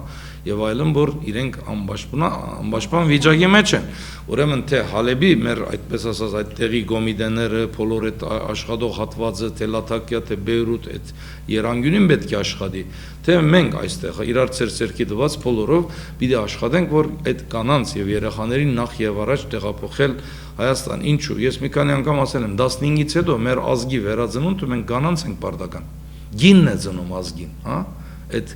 եւ այլն, որ իրենք անպաշտպան վիճակի մեջ են։ Ուրեմն թե Հալեբի մեր այդպես ասած այդ տեղի գոմիդեները, բոլոր այդ աշխատող հատվածը, թե Լաթակիա, թե Բեյրութ, այդ Երանգյունին պետք է աշխատի, թե մենք այստեղ իրար ցերկի դված բոլորով պիտի աշխատենք, որ այդ կանանց եւ երեխաներին նախ եւ առաջ տեղափոխել Հայաստան։ Ինչու՞։ Ես մի քանի անգամ ասել եմ, 15-ից հետո մեր ազգի վերածնունդը մենք կանանց ենք պարտական։ Գինն է ծնում ազգին, հա։ Այդ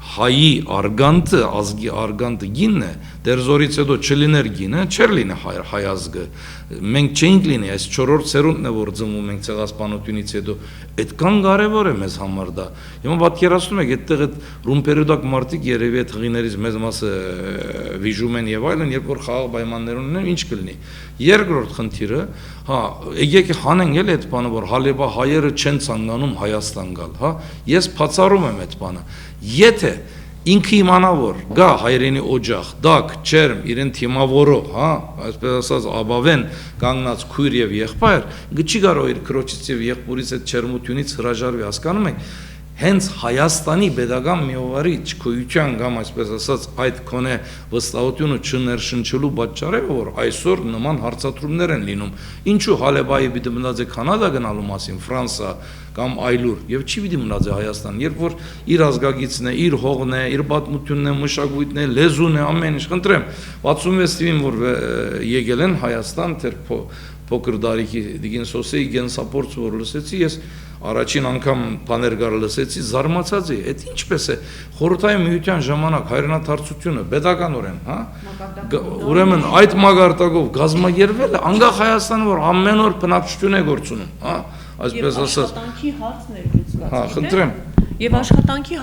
հայի արգանտը, ազգի արգանտը գինն է, դեր զորից հետո չլիներ գինը, չէր լինի հայ ազգը, մենք չենք լինի, այս 4-րդ սերունդն է, որ ծնվում ենք ցեղասպանությունից հետո, այդքան կարևոր է մեզ համար դա։ Հիմա պատկերացնում եք, այդտեղ այդ ռումպերուդակ մարդիկ երևի այդ հղիներից մեծ մասը վիժում են եւ այլն, երբ որ խաղաղ պայմաններ ունեն, ինչ կլինի։ Երկրորդ խնդիրը, հա, եկեք հանենք էլ այդ բանը, որ հալեբա հայերը չեն ցանկանում Հայաստան գալ, հա, ես բացառում եմ այդ բանը։ Եթե ինքը իմանա որ գա հայրենի օջախ, դակ, չերմ, իրեն թիմավորող, հա, այսպես ասած աբավեն կանգնած քույր եւ եղբայր, չի կարող իր քրոջից եւ եղբորից այդ չերմությունից հրաժարվի, հասկանում եք, հենց Հայաստանի pedagogan միովարի չկոյության կամ այսպես ասած այդ կոնե վստահությունը չներշնչելու պատճառով որ այսօր նման հարցատրումներ են լինում ինչու Հալեբայի պիտի մնաց է Կանադա գնալու մասին Ֆրանսա կամ այլուր եւ չի պիտի մնաց է Հայաստան երբ որ իր ազգագիցն է իր հողն է իր պատմությունն է մշակույթն է լեզուն է ամեն ինչ խնդրեմ 66 թվին որ եկել են Հայաստան դեռ փոքր դարիքի դիգին սոսեի գենսապորց որ լսեցի ես առաջին անգամ բաներ գար լսեցի զարմացած էի այդ ինչպես է խորհրդային միության ժամանակ հայրենադարձությունը pedagoganորեն հա ուրեմն այդ մագարտակով գազագերվել է անկախ Հայաստանը որ ամեն օր բնակչություն է գործունում հա այսպես ասած աշխատանքի հարցն էր լուծված հա խնդրեմ Եվ աշխատանքի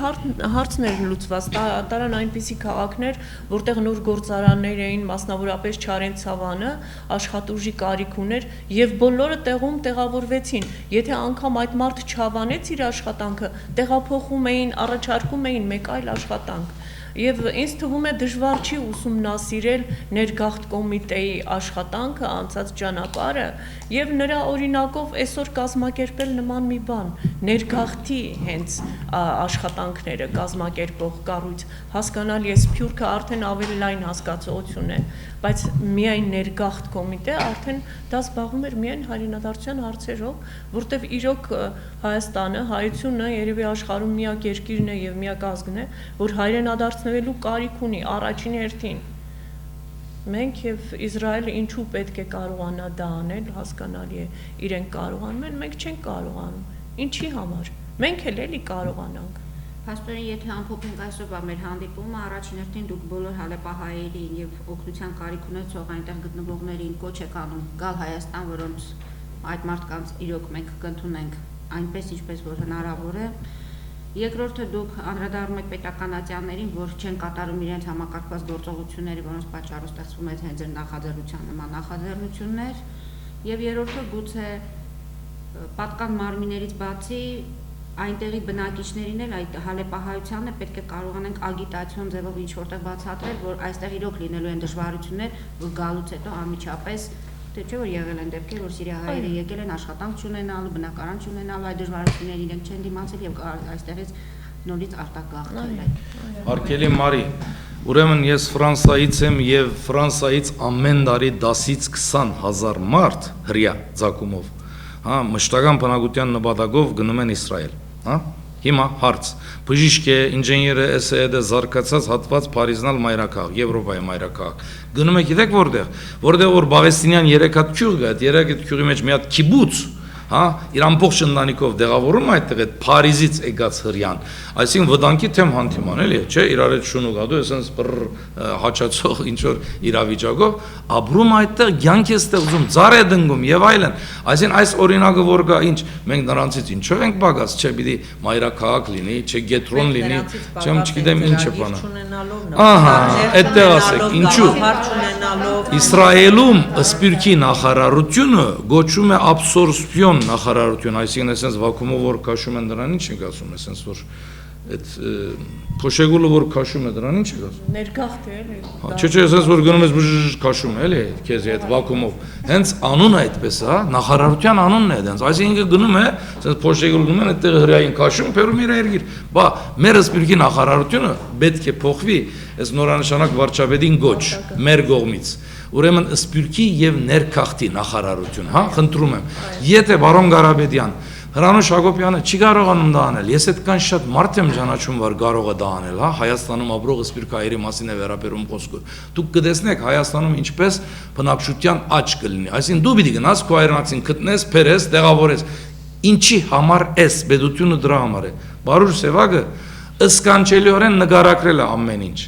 հարցներ լուծված տարան այնպիսի քաղաքներ, որտեղ նոր գործարաններ էին, մասնավորապես Չարենցավանը, աշխատուժի կարիք ուներ եւ բոլորը տեղում տեղավորվեցին։ Եթե անգամ այդ մարդը չավանեց իր աշխատանքը, տեղափոխում էին, առաջարկում էին մեկ այլ աշխատանք։ Եվ ինձ թվում է դժվար չի ուսումնասիրել ներգաղթ կոմիտեի աշխատանքը, անցած ճանապարհը եւ նրա օրինակով այսօր կազմակերպել նման մի բան, ներգաղթի հենց աշխատանքները կազմակերպող կառույց, հասկանալ ես Սփյուռքը արդեն ավելի լայն հասկացողություն է, բայց միայն ներգաղթ կոմիտե արդեն դա զբաղվում էր միայն հայրենադարձության հարցերով, որտեղ իրոք Հայաստանը, հայությունը երևի աշխարհում միակ երկիրն է եւ միակ ազգն է, որ հայրենադարձնելու կարիք ունի առաջին հերթին։ Մենք եւ Իսրայելը ինչու պետք է կարողանա դա անել, հասկանալի է, իրենք կարողանում են, մենք չենք կարողանում։ Ինչի համար։ Մենք էլ էլի կարողանանք։ Փաստորեն, եթե ամփոփենք այսօրվա մեր հանդիպումը, առաջին հերթին դուք բոլոր հալեպահայերին եւ օգնության կարիք ունեցող այնտեղ գտնվողներին կոչ եք անում գալ Հայաստան, որոնց այդ մարդկանց իրոք մենք կընդունենք այնպես ինչպես որ հնարավոր է։ Երկրորդը դուք անդրադառնում եք պետականատյաներին, որ չեն կատարում իրենց համակարգված գործողությունները, որոնց պատճառով ստեղծվում է հենց ձեր նախաձեռնության նման նախաձեռնություններ, եւ երրորդը գուցե պատկան մարմիններից բացի այնտեղի բնակիչներին էլ այդ հալեպահայությանը պետք է կարողանանք ագիտացիոն ձևով ինչ որտեղ բացատրել, որ այստեղ իրոք լինելու են դժվարություններ, որ գալուց հետո անմիջապես թե չէ որ եղել են դեպքեր, որ սիրիահայերը եկել են աշխատանք չունենալու, բնակարան չունենալու, այդ դժվարություններին իրենք չեն դիմացել եւ այստեղից նորից արտագաղթել են։ Արկելի Մարի, ուրեմն ես Ֆրանսայից եմ եւ Ֆրանսայից ամեն տարի 10-ից 20,000 մարդ հրյա ցակումով, հա, մշտական բնակության նպատակով գնում են Իսրայել, հա։ Հիմա հարց բժիշկ է, ինժեներ է, SED զարգացած հատված Փարիզնալ մայրաքաղաք, Եվրոպայի մայրաքաղաք։ Գնում եք գիտեք որտեղ որ Բաղեստինյան 3 հատ քյուղ կա, այդ 3 հատ քյուղի մեջ մի հատ քիբուց, հա, իր ամբողջ ընտանիքով դեղավորում այդտեղ այդ Փարիզից եկած հрьян, այսինքն վտանգի թեմ հանդիման էլի, չէ, իրար հետ շունու գադու, այսպես հաճացող ինչ որ իրավիճակով, ապրում այդտեղ ցանկ է ստեղծում, ծառ է դնգում եւ այլն, այսինքն այս օրինակը որ կա, ինչ մենք նրանցից ինչով ենք բագած, չէ, պիտի մայրաքաղաք լինի, չէ, գետրոն լինի, չեմ չգիտեմ ինչ է բանը։ Ահա, այդտեղ ասեք, ինչու։ Իսրայելում Սփյուռքի նախարարությունը գոչում է absorption նախարարություն, այսինքն այսպես վակուումով որ քաշում են դրան ինչ ենք ասում, այսպես որ այդ Փոշեգուլը որ քաշում է դրան ինչ է ասում։ Ներգաղթ է էլի։ Չէ, ասես որ գնում ես բժժ քաշում է, էլի քեզի այդ վակուումով։ Հենց անունը այդպես է, նախարարության անունն է դենց։ Այսինքն գնում է, ասես փոշեգուլ գնում են այդտեղ հրային քաշում, փերում իր երգիր։ Բա մեր սպիրկի նախարարությունը պետք է փոխվի, այս նորանշանակ վարչապետին գոչ մեր կողմից։ Ուրեմն սպիրկի եւ ներքախտի նախարարություն, հա, խնդրում եմ։ Եթե բարոն Ղարաբեդյան Հրանուշ Հակոբյանը չի կարողանում դա անել։ Ես այդքան շատ մարդ եմ ճանաչում, որ կարող է դա անել, հա, Հայաստանում ապրող սպիրկայերի մասին է վերաբերում խոսքը։ Դուք կտեսնեք Հայաստանում ինչպես բնակչության աճ կլինի։ Այսինքն դու պիտի գնաս քո հայրենակցին գտնես, փերես, տեղավորես։ Ինչի համար էս պետությունը դրա համար է։ Բարուր Սևակը ըսկանչելիորեն նկարագրել է ամեն ինչ։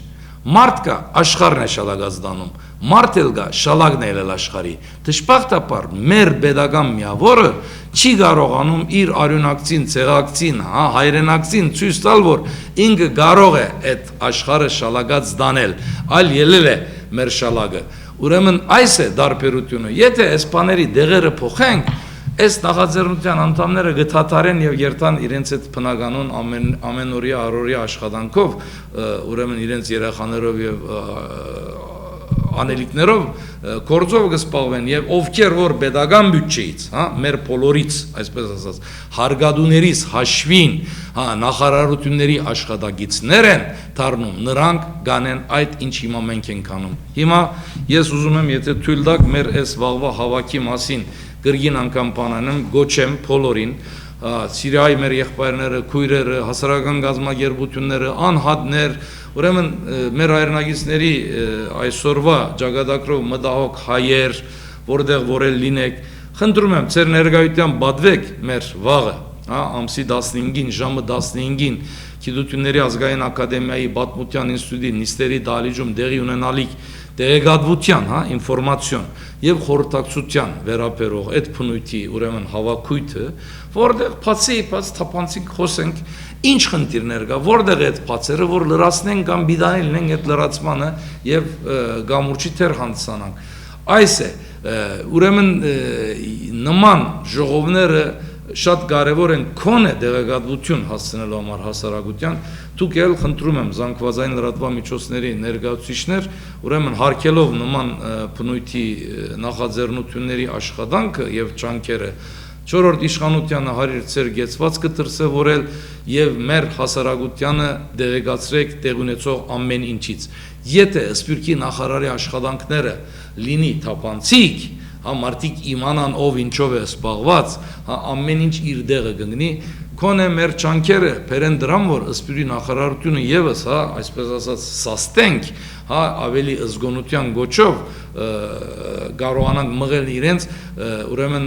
Մարդ կա աշխարհն է շալագած դանում, մարդ էլ կա շալագն է աշխարհի։ Դժբախտաբար մեր pedagogan միավորը չի կարողանում իր արյունակցին, ցեղակցին, հա, հայրենակցին ցույց տալ, որ ինքը կարող է այդ աշխարհը շալագած դանել, այլ ելել է մեր շալագը։ Ուրեմն այս է դարբերությունը։ Եթե այս բաների դեղերը փոխենք, այս նախաձեռնության անդամները գտատարեն եւ երթան իրենց այդ բնականon ամենօրյա առօրյա աշխատանքով, ուրեմն իրենց երեխաներով եւ անելիքներով գործով կսպաղվեն եւ ովքեր որ pedagogan բյուջեից, հա, մեր բոլորից, այսպես ասած, հարգադուներից հաշվին, հա, նախարարությունների աշխատագիցներ են դառնում, նրանք կանեն այդ ինչ հիմա մենք ենք անում։ Հիմա ես ուզում եմ, եթե թույլ տաք, մեր այս վաղվա հավաքի մասին գրգին անգամ բանանեմ, գոչեմ բոլորին, Սիրիայի մեր եղբայրները, քույրերը, հասարակական գազագերբությունները, անհատներ, ուրեմն մեր հայրենագիցների այսօրվա ճակատագրով մտահոգ հայեր, որտեղ որել լինեք, խնդրում եմ, ձեր ներկայությամբ բադվեք մեր վաղը, հա, ամսի 15-ին, ժամը 15-ին Գիտությունների ազգային ակադեմիայի Պատմության ինստիտուտի նիստերի դահլիճում տեղի ունենալիք տեղեկատվության, հա, ինֆորմացիոն եւ խորհրդակցության վերաբերող այդ փնույթի ուրեմն հավաքույթը, որտեղ բացի թափանցիկ խոսենք, ինչ խնդիրներ կա, որտեղ այդ բացերը, որ լրացնենք կամ բիդանի լինենք այդ լրացմանը եւ գամուրջի թեր հանդիսանանք։ Այս է, ուրեմն նման ժողովները շատ կարևոր են քոնե դեղեկատվություն հասցնելու համար հասարակության, դուք էլ խնդրում եմ զանգվածային լրատվամիջոցների ներկայացուցիչներ, ուրեմն հարկելով նման բնույթի նախաձեռնությունների աշխատանքը եւ ջանքերը չորրորդ իշխանությանը հարիր ծեր գեցված կդրսևորել եւ մեր հասարակությանը դեղեկացրեք տեղ ունեցող ամեն ինչից։ Եթե սպիրկի նախարարի աշխատանքները լինի թափանցիկ, հա, մարդիկ իմանան ով ինչով է սպաղված, հա, ամեն ինչ իր դեղը կգնի, քոնե մեր ճանքերը բերեն դրան, որ սպիրկի նախարարությունը եւս, հա, այսպես ասած, սաստենք, հա, ավելի զգոնության գոչով կարողանանք մղել իրենց, ուրեմն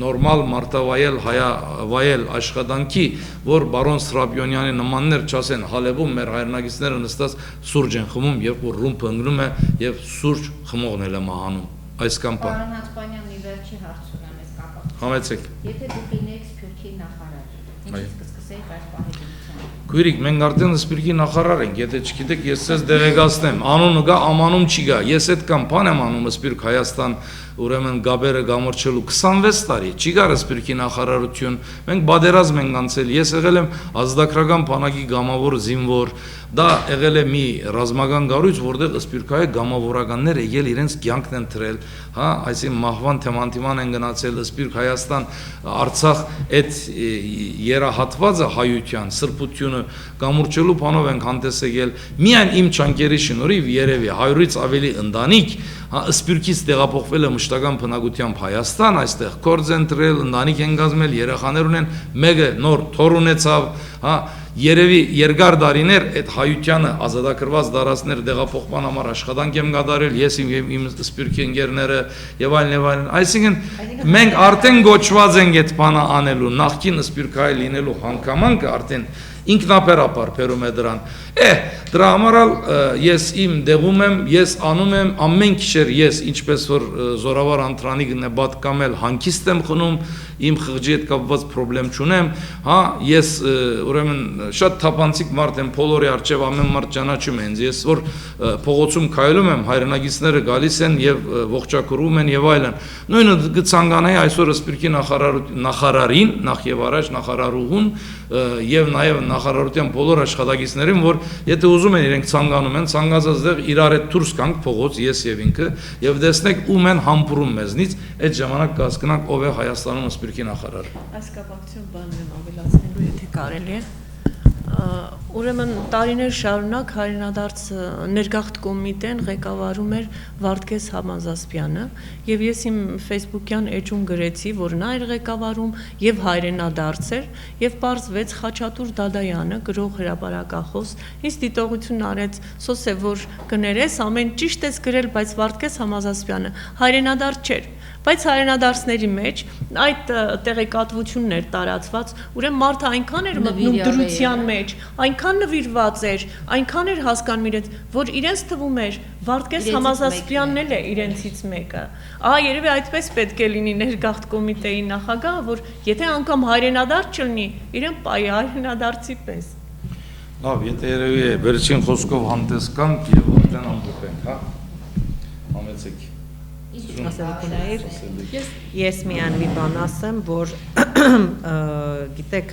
նորմալ մարտավայել հայավայել աշխատանքի, որ բարոն Սրաբյոնյանի նմաններ չասեն հալեվում մեր հայրենագիցները նստած սուրճ են խմում, երբ որ ռումբը ընկնում է եւ սուրճ խմողն էլ է մահանում։ Այս կամպան։ Պարոն Հացպանյան, մի վերջի հարց ունեմ այս կապակցությամբ։ Համեցեք։ Եթե դուք լինեիք սպիրկի նախարար, ինչից կսկսեիք այս պահեգնությունը։ Քույրիկ, մենք արդեն սպիրկի նախարար ենք, եթե չգիտեք, ես ցես դեղեկացնեմ, անունը գա, ամանում չի գա։ Ես այդ կամպան եմ անում Սպիրկ Հայաստան, ուրեմն գաբերը գամրջելու 26 տարի, չի գա Սպիրկի նախարարություն։ Մենք բادرազմ ենք անցել։ Ես եղել եմ ազատագրական բանակի գամավոր զինվոր, դա եղել է մի ռազմական կառույց, որտեղ Սպիրկայի գամավորականները եկել իրենց կյանքն են թրել, հա, այսինքն մահվան թեմանտիման են գնացել Սպիրկ Հայաստան, Արցախ այդ երահատվածը հայության, սրբությունը գամուրջելու բանով ենք հանդես եկել։ Միայն իմ ճանկերի շնորհիվ երևի 100-ից ավելի ընտանիք, հա, Սպիրկից տեղափոխվել է մշտական բնակությամբ Հայաստան, այստեղ գործ են դրել, ընտանիք են կազմել, երեխաներ ունեն, մեկը նոր թոռ ունեցավ, հա, երևի երկար տարիներ այդ հայությանը ազատագրված դարածներ տեղափոխման համար աշխատանք եմ կատարել, ես իմ Սպիրկի ընկերները եւ այլն, այսինքն մենք արդեն գոչված ենք այդ բանը անելու, նախկին Սպիրկայի լինելու հանգամանքը արդեն ինքնաբերաբար բերում է դրան։ Դրա համար ես իմ դեղում եմ, ես անում եմ ամեն գիշեր ես ինչպես որ զորավար Անտրանիկն է պատկամել հանգիստ եմ խնում, իմ խղճի հետ կապված խնդրեմ չունեմ, հա, ես ուրեմն շատ թափանցիկ մարդ եմ, բոլորի առջև ամեն մարդ ճանաչում է ինձ, ես որ փողոցում քայլում եմ, հայրենագիցները գալիս են եւ ողջակրում են եւ այլն։ Նույնը կցանկանայի այսօր Սպիրկի նախարարին, նախ եւ առաջ նախարարուհուն եւ նաեւ նախարարության բոլոր աշխատակիցներին, որ եթե ուզում են իրենք ցանկանում են, ցանկացած դեղ իրար հետ դուրս գանք փողոց, ես եւ ինքը, եւ տեսնեք ում են համբուրում մեզնից, այդ ժամանակ կհասկանանք ով է Հայաստանում Սփյուռքի նախարարը։ Այս կապակցությամբ բանն եմ ավելացնելու, եթե կարելի է։ Ուրեմն տարիներ շարունակ հայրենադարձ ներգաղթ կոմիտեն ղեկավարում էր Վարդգես Համազասպյանը եւ ես իմ Facebook-յան էջում գրեցի, որ նա էր ղեկավարում եւ հայրենադարձ էր եւ պարզվեց Խաչատուր Դադայանը, գրող հրապարակախոս, ինձ դիտողություն արեց, սոսե որ կներես, ամեն ճիշտ ես գրել, բայց Վարդգես Համազասպյանը հայրենադարձ չէր։ Բայց հայրենադարձների մեջ այդ տեղեկատվությունն էր տարածված, ուրեմն մարդը այնքան էր մտնում դրության մեջ, այնքան նվիրված էր, այնքան էր հասկանում իրենց, որ իրենց թվում էր Վարդգես Համազասպյանն էլ է իրենցից մեկը։ Ահա երևի այդպես պետք է լինի ներգաղթ կոմիտեի նախագահը, որ եթե անգամ հայրենադարձ չլինի, իրեն պայի հայրենադարձի պես։ Լավ, եթե երևի վերջին խոսքով հանդես կանք եւ արդեն ամփոփենք, հա։ Համեցեք։ Ես միայն մի բան ասեմ, որ գիտեք,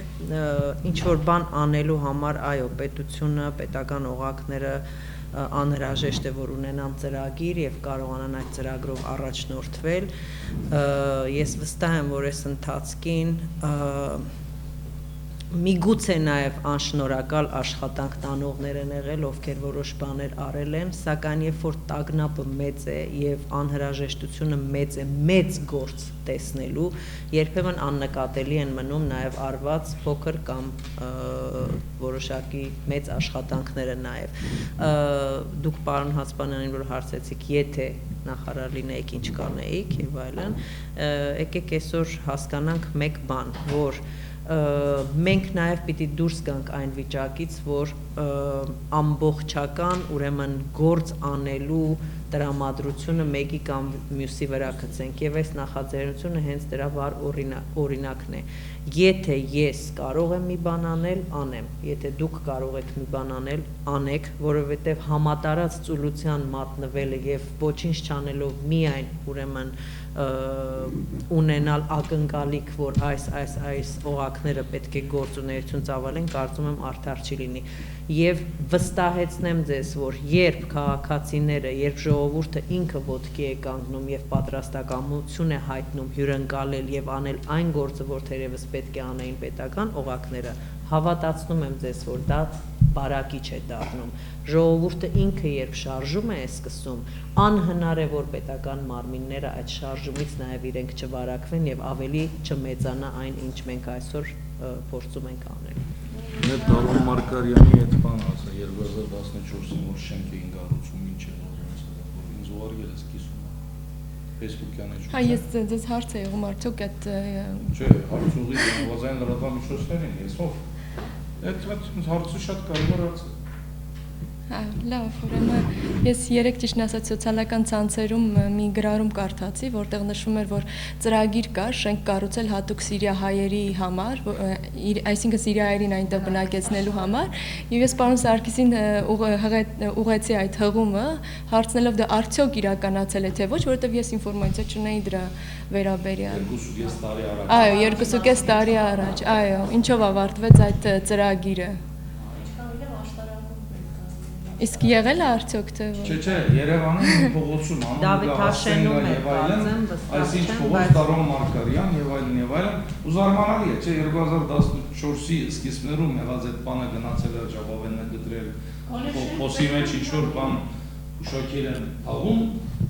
ինչ որ բան անելու համար, այո, պետությունը, պետական օղակները անհրաժեշտ է, որ ունենան ծրագիր եւ կարողանան այդ ծրագրով առաջնորդվել։ Ես վստահ եմ, որ այս ընթացքին միգուցե նաև անշնորհակալ աշխատանք տանողներ են եղել, ովքեր որոշ բաներ արել են, սակայն երբ որ տագնապը մեծ է եւ անհրաժեշտությունը մեծ է, մեծ գործ տեսնելու, երբեմն աննկատելի են մնում նաև արված փոքր կամ որոշակի մեծ աշխատանքները նաև։ Դուք պարոն Հացպանյանին որ հարցեցիք, եթե նախարար լինեիք, ինչ կանեիք եւ այլն, եկեք այսօր հասկանանք մեկ բան, որ մենք նաև պիտի դուրս գանք այն վիճակից, որ ամբողջական, ուրեմն գործ անելու տրամադրությունը մեկի կամ մյուսի վրա գցենք եւ այս նախաձեռնությունը հենց դրա վառ օրինակն է։ Եթե ես կարող եմ մի բան անել, անեմ, եթե դուք կարող եք մի բան անել, անեք, որովհետեւ համատարած ծուլության մատնվելը եւ ոչինչ չանելով միայն ուրեմն ունենալ ակնկալիք, որ այս օղակները պետք է գործունեություն ծավալեն, կարծում եմ արդար չի լինի։ Եվ վստահեցնեմ ձեզ, որ երբ քաղաքացիները, երբ ժողովուրդը ինքը ոտքի է կանգնում եւ պատրաստակամություն է հայտնում հյուրընկալել եւ անել այն գործը, որ թերևս պետք է անեին պետական օղակները, հավատացնում եմ ձեզ, որ դա բարակի չէ դառնում։ Ժողովուրդը ինքը երբ շարժում է սկսում, անհնար է, որ պետական մարմինները այդ շարժումից նաև իրենք չվարակվեն եւ ավելի չմեծանա այն, ինչ մենք այսօր փորձում ենք անել։ Մեր Տարոն Մարկարյանի այդ բանը ասա 2014-ին որ շենք էին կառուցում, ինչ է որ ինձ ուղարկել ես կիսում։ Facebook-յան էջ։ Հա, ես ձեզ հարց եմ եղում, արդյոք այդ Չէ, հարցուղի գնվածային լրատվամիջոցներին, ես ով։ Այդ հարցը շատ կարևոր հարց է։ Հա, լավ, ուրեմն ես երեք ճիշտ ասած սոցիալական ցանցերում մի գրառում կարդացի, որտեղ նշվում էր, որ ծրագիր կա շենք կառուցել հատուկ սիրիահայերի համար, այսինքն սիրիահայերին այնտեղ բնակեցնելու համար, եւ ես պարոն Սարգիսին ուղղեցի այդ հղումը, հարցնելով դա արդյոք իրականացել է թե ոչ, որովհետեւ ես ինֆորմացիա չունեի դրա վերաբերյալ։ 2.5 տարի առաջ։ Այո, 2.5 տարի առաջ, այո, ինչով ավարտվեց այդ ծրագիրը։ Իսկ եղել է արդյոք թե ոչ։ Չէ, Երևանի փողոցում Դավիթ Հաշենում է բացեմ, այսինչ փողոց Տարոն Մարկարյան եւ այլն, ու զարմանալի է, չէ, 2014-ի սկիզբներում եղած այդ բանը գնացել է Ջաբավենը գտրել, փոսի մեջ ինչ-որ բան ուշակել են թաղում,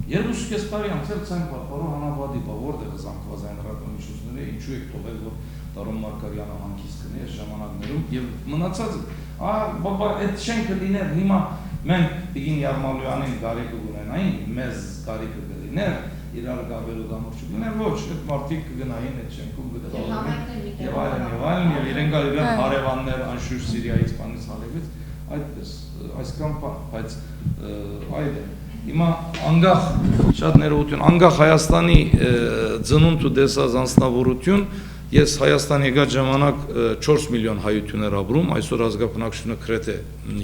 2.5 տարի անցել ցանկ պարոն Հանապատի, որտեղ զանգված այն ռադիոմիջոցները, ինչու եք թողել, որ Տարոն Մարկարյանը հանգիստ գնի այս ժամանակներում եւ մնացածը բաբա այդ շենքը լիներ հիմա մենք Տիգին Յարմալյանին գարիկը ունենային մեզ գարիկը կլիներ իրար գաբերու դամոր չլիներ ոչ այդ մարդիկ կգնային այդ շենքում գտածեն եւ այլն եւ իրենք իրար հարևաններ անշուշտ Սիրիայից բանից հալեվից այդպես այսքան բայց այդ է հիմա անգախ շատ ներողություն անգախ Հայաստանի ծնունդ ու դեսած անձնավորություն ես Հայաստան եկած ժամանակ 4 միլիոն հայություններ ապրում, այսօր ազգաբնակչությունը գրեթե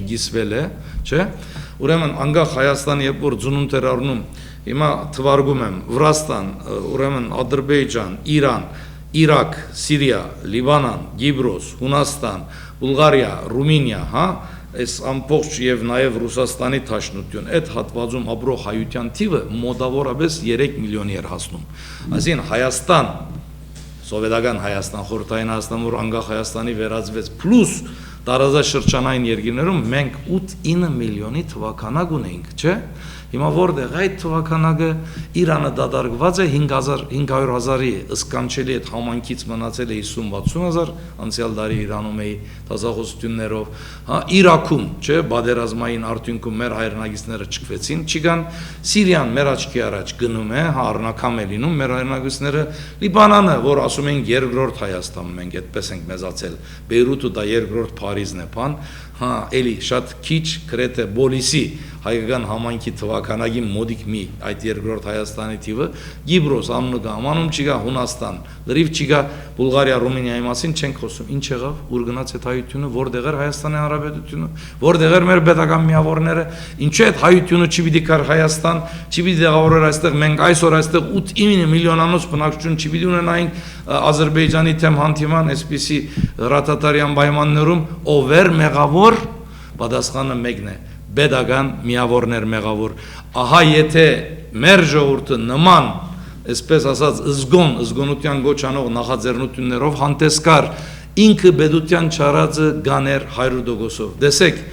գիսվել է, չէ՞։ Ուրեմն անգախ Հայաստան երբ որ ծնունդ էր առնում, հիմա թվարկում եմ Վրաստան, ուրեմն Ադրբեջան, Իրան Իրաք, Սիրիա, Լիբանան, Կիպրոս, Հունաստան, Բուլղարիա, Ռումինիա, հա, այս ամբողջ եւ նաեւ Ռուսաստանի Թաշնություն, այդ հատվածում ապրող հայության թիվը մոտավորապես 3 միլիոնի էր հասնում։ Այսինքն Հայաստան, սովետական Հայաստան, խորհրդային Հայաստան, որ անկախ Հայաստանի վերածվեց, պլյուս տարածաշրջանային երկրներում մենք 8-9 միլիոնի թվականակ ունենք, չէ՞։ Հիմա որտեղ այդ թվականակը Իրանը դադարված է 500,000-ի, ըսկանչելի այդ համանքից մնացել է 50-60,000, անցյալ տարի Իրանում էի տազախոսություններով, հա, Իրաքում, չէ, բادرազմային արդյունքում մեր հայրենակիցները չքվեցին, չգան, Սիրիան մեր աչքի առաջ գնում է, հա, առնակամ է լինում մեր հայրենակիցները, Լիբանանը, որ ասում են երկրորդ Հայաստան, մենք այդպես ենք մեծացել, Բեյրութը դա երկրորդ Փարիզն է, բան, հա, էլի շատ քիչ գրեթե բոլիսի հայկական համայնքի թվականագի մոդիկ մի այդ երկրորդ Հայաստանի թիվը, Կիպրոս, անունը կա, անուն չկա, Հունաստան, լրիվ չկա, Բուլղարիա, Ռումինիայի մասին չենք խոսում, ինչ եղավ, ուր գնաց այդ հայությունը, որտեղ էր Հայաստանի Հանրապետությունը, որտեղ էր մեր պետական միավորները, ինչու այդ հայությունը չպիտի կար Հայաստան, չպիտի դեղավորեր այստեղ, մենք այսօր այստեղ 8-9 միլիոնանոց բնակչություն չպիտի ունենայինք Ադրբեջանի թեմ հանդիման, այսպիսի հրաթաթարյան պայմաններում, ով էր մեղավոր, պատասխանը մեկն է, պետական միավորներ մեղավոր, ահա եթե մեր ժողովուրդը նման, այսպես ասած, զգոնության գոչանող նախաձեռնություններով հանդես կար, ինքը պետության չարածը գաներ 100%-ով, տեսեք,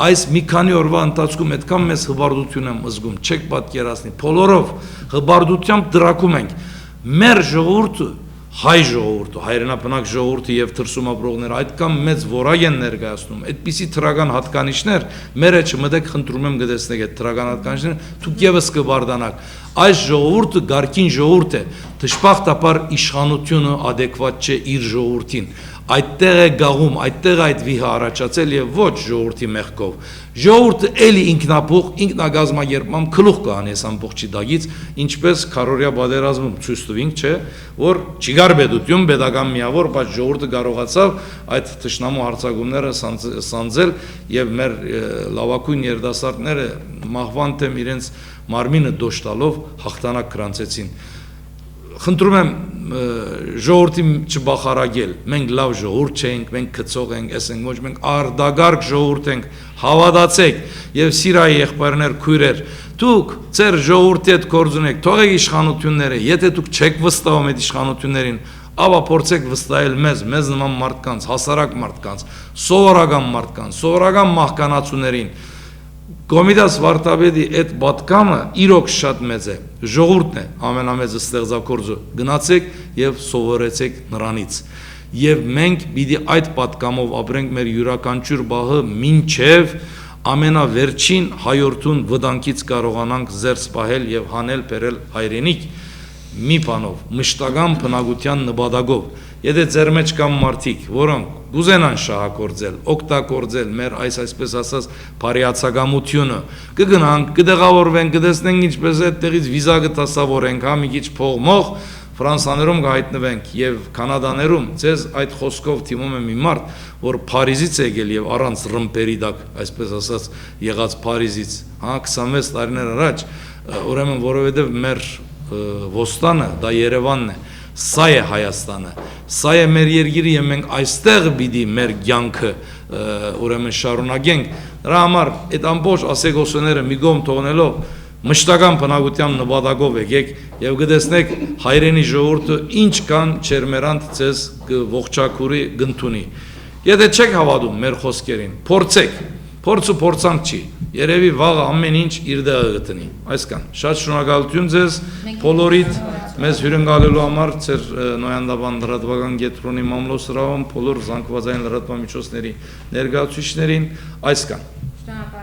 այս մի քանի օրվա ընթացքում այդքան մեծ հպարտություն եմ զգում, չեք պատկերացնի, բոլորով հպարտությամբ դրակում ենք, մեր ժողովուրդը, հայ ժողովուրդը, հայրենաբնակ ժողովուրդը եւ թրսում ապրողները այդքան մեծ որակ են ներկայացնում, այդպիսի թրական հատկանիշներ, մեր չմտեք խնդրում եմ գտեսնեք այդ թրական հատկանիշները, դուք եւս կբարդանաք, այս ժողովուրդը գարքին ժողովուրդ է, դժբախտաբար իշխանությունը ադեկվատ չէ իր ժողովրդին, այդտեղ է գաղում, այդտեղ այդ վիհը առաջացել եւ ոչ ժողովրդի մեղքով, ժողովուրդը էլի ինքնապուխ, ինքնագազմագերբմամբ գլուխ կանի այս ամբողջի դագից, ինչպես քարորիա բادرազմում ցույց տվինք, չէ, որ չգար պետություն, պետական միավոր, բայց ժողովուրդը կարողացավ այդ թշնամու հարձակումները սանձել եւ մեր լավագույն երիտասարդները մահվան թեմ իրենց մարմինը դոշ տալով հաղթանակ գրանցեցին։ Խնդրում եմ ժողովրդի չբախարագել, մենք լավ ժողովուրդ չենք, մենք գծող ենք, էս ենք, ոչ մենք արդագարգ ժողովուրդ ենք, հավատացեք եւ սիրայի եղբայրներ, քույրեր, դուք ձեր ժողովրդի հետ գործ ունեք, թողեք իշխանությունները, եթե դուք չեք վստահում այդ իշխանություններին, ապա փորձեք վստահել մեզ նման մարդկանց, հասարակ մարդկանց, սովորական մահկանացուներին։ Կոմիտաս Վարդապետի այդ պատկամը իրոք շատ մեծ է, ժողովուրդն է ամենամեծը ստեղծագործը, գնացեք եւ սովորեցեք նրանից։ Եվ մենք պիտի այդ պատկամով ապրենք մեր յուրաքանչյուր բահը մինչև ամենավերջին հայորդուն վտանգից կարողանանք զերծ պահել եւ հանել բերել հայրենիք մի բանով, մշտական բնակության նպատակով։ Եթե ձեր մեջ կան մարդիկ, որոնք կուզենան շահագործել, օգտագործել մեր այսպես ասած բարիացակամությունը, կգնանք, կդեղավորվենք, կտեսնենք ինչպես այդտեղից վիզա կտասավորենք, հա մի քիչ փողմող Ֆրանսաներում կհայտնվենք եւ Կանադաներում, ձեզ այդ խոսքով թիմում է մի մարդ, որ Փարիզից է եկել եւ առանց ռմպերի դակ, այսպես ասած, եղած Փարիզից, հա 26 տարիներ առաջ, ուրեմն որովհետեւ մեր ոստանը դա Երևանն է, սա է Հայաստանը, սա է մեր երկիրը եւ մենք այստեղ պիտի մեր կյանքը ուրեմն շարունակենք, դրա համար այդ ամբողջ ասեգոսները մի կողմ թողնելով մշտական բնակության նպատակով եկեք եւ կտեսնեք հայրենի ժողովուրդը ինչ կան չերմերանտ ձեզ ողջակուրի գնդունի։ Եթե չեք հավատում մեր խոսքերին, փորձեք, փորձը փորձանք չի, երևի վաղը ամեն ինչ իր տեղը գտնի, այսքան։ Շատ շնորհակալություն ձեզ բոլորիդ մեզ հյուրընկալելու համար, ձեր նոյանդաբան լրատվական կենտրոնի մամլոյ սրահում, բոլոր զանգվածային լրատվամիջոցների ներկայացուցիչներին, այսքան։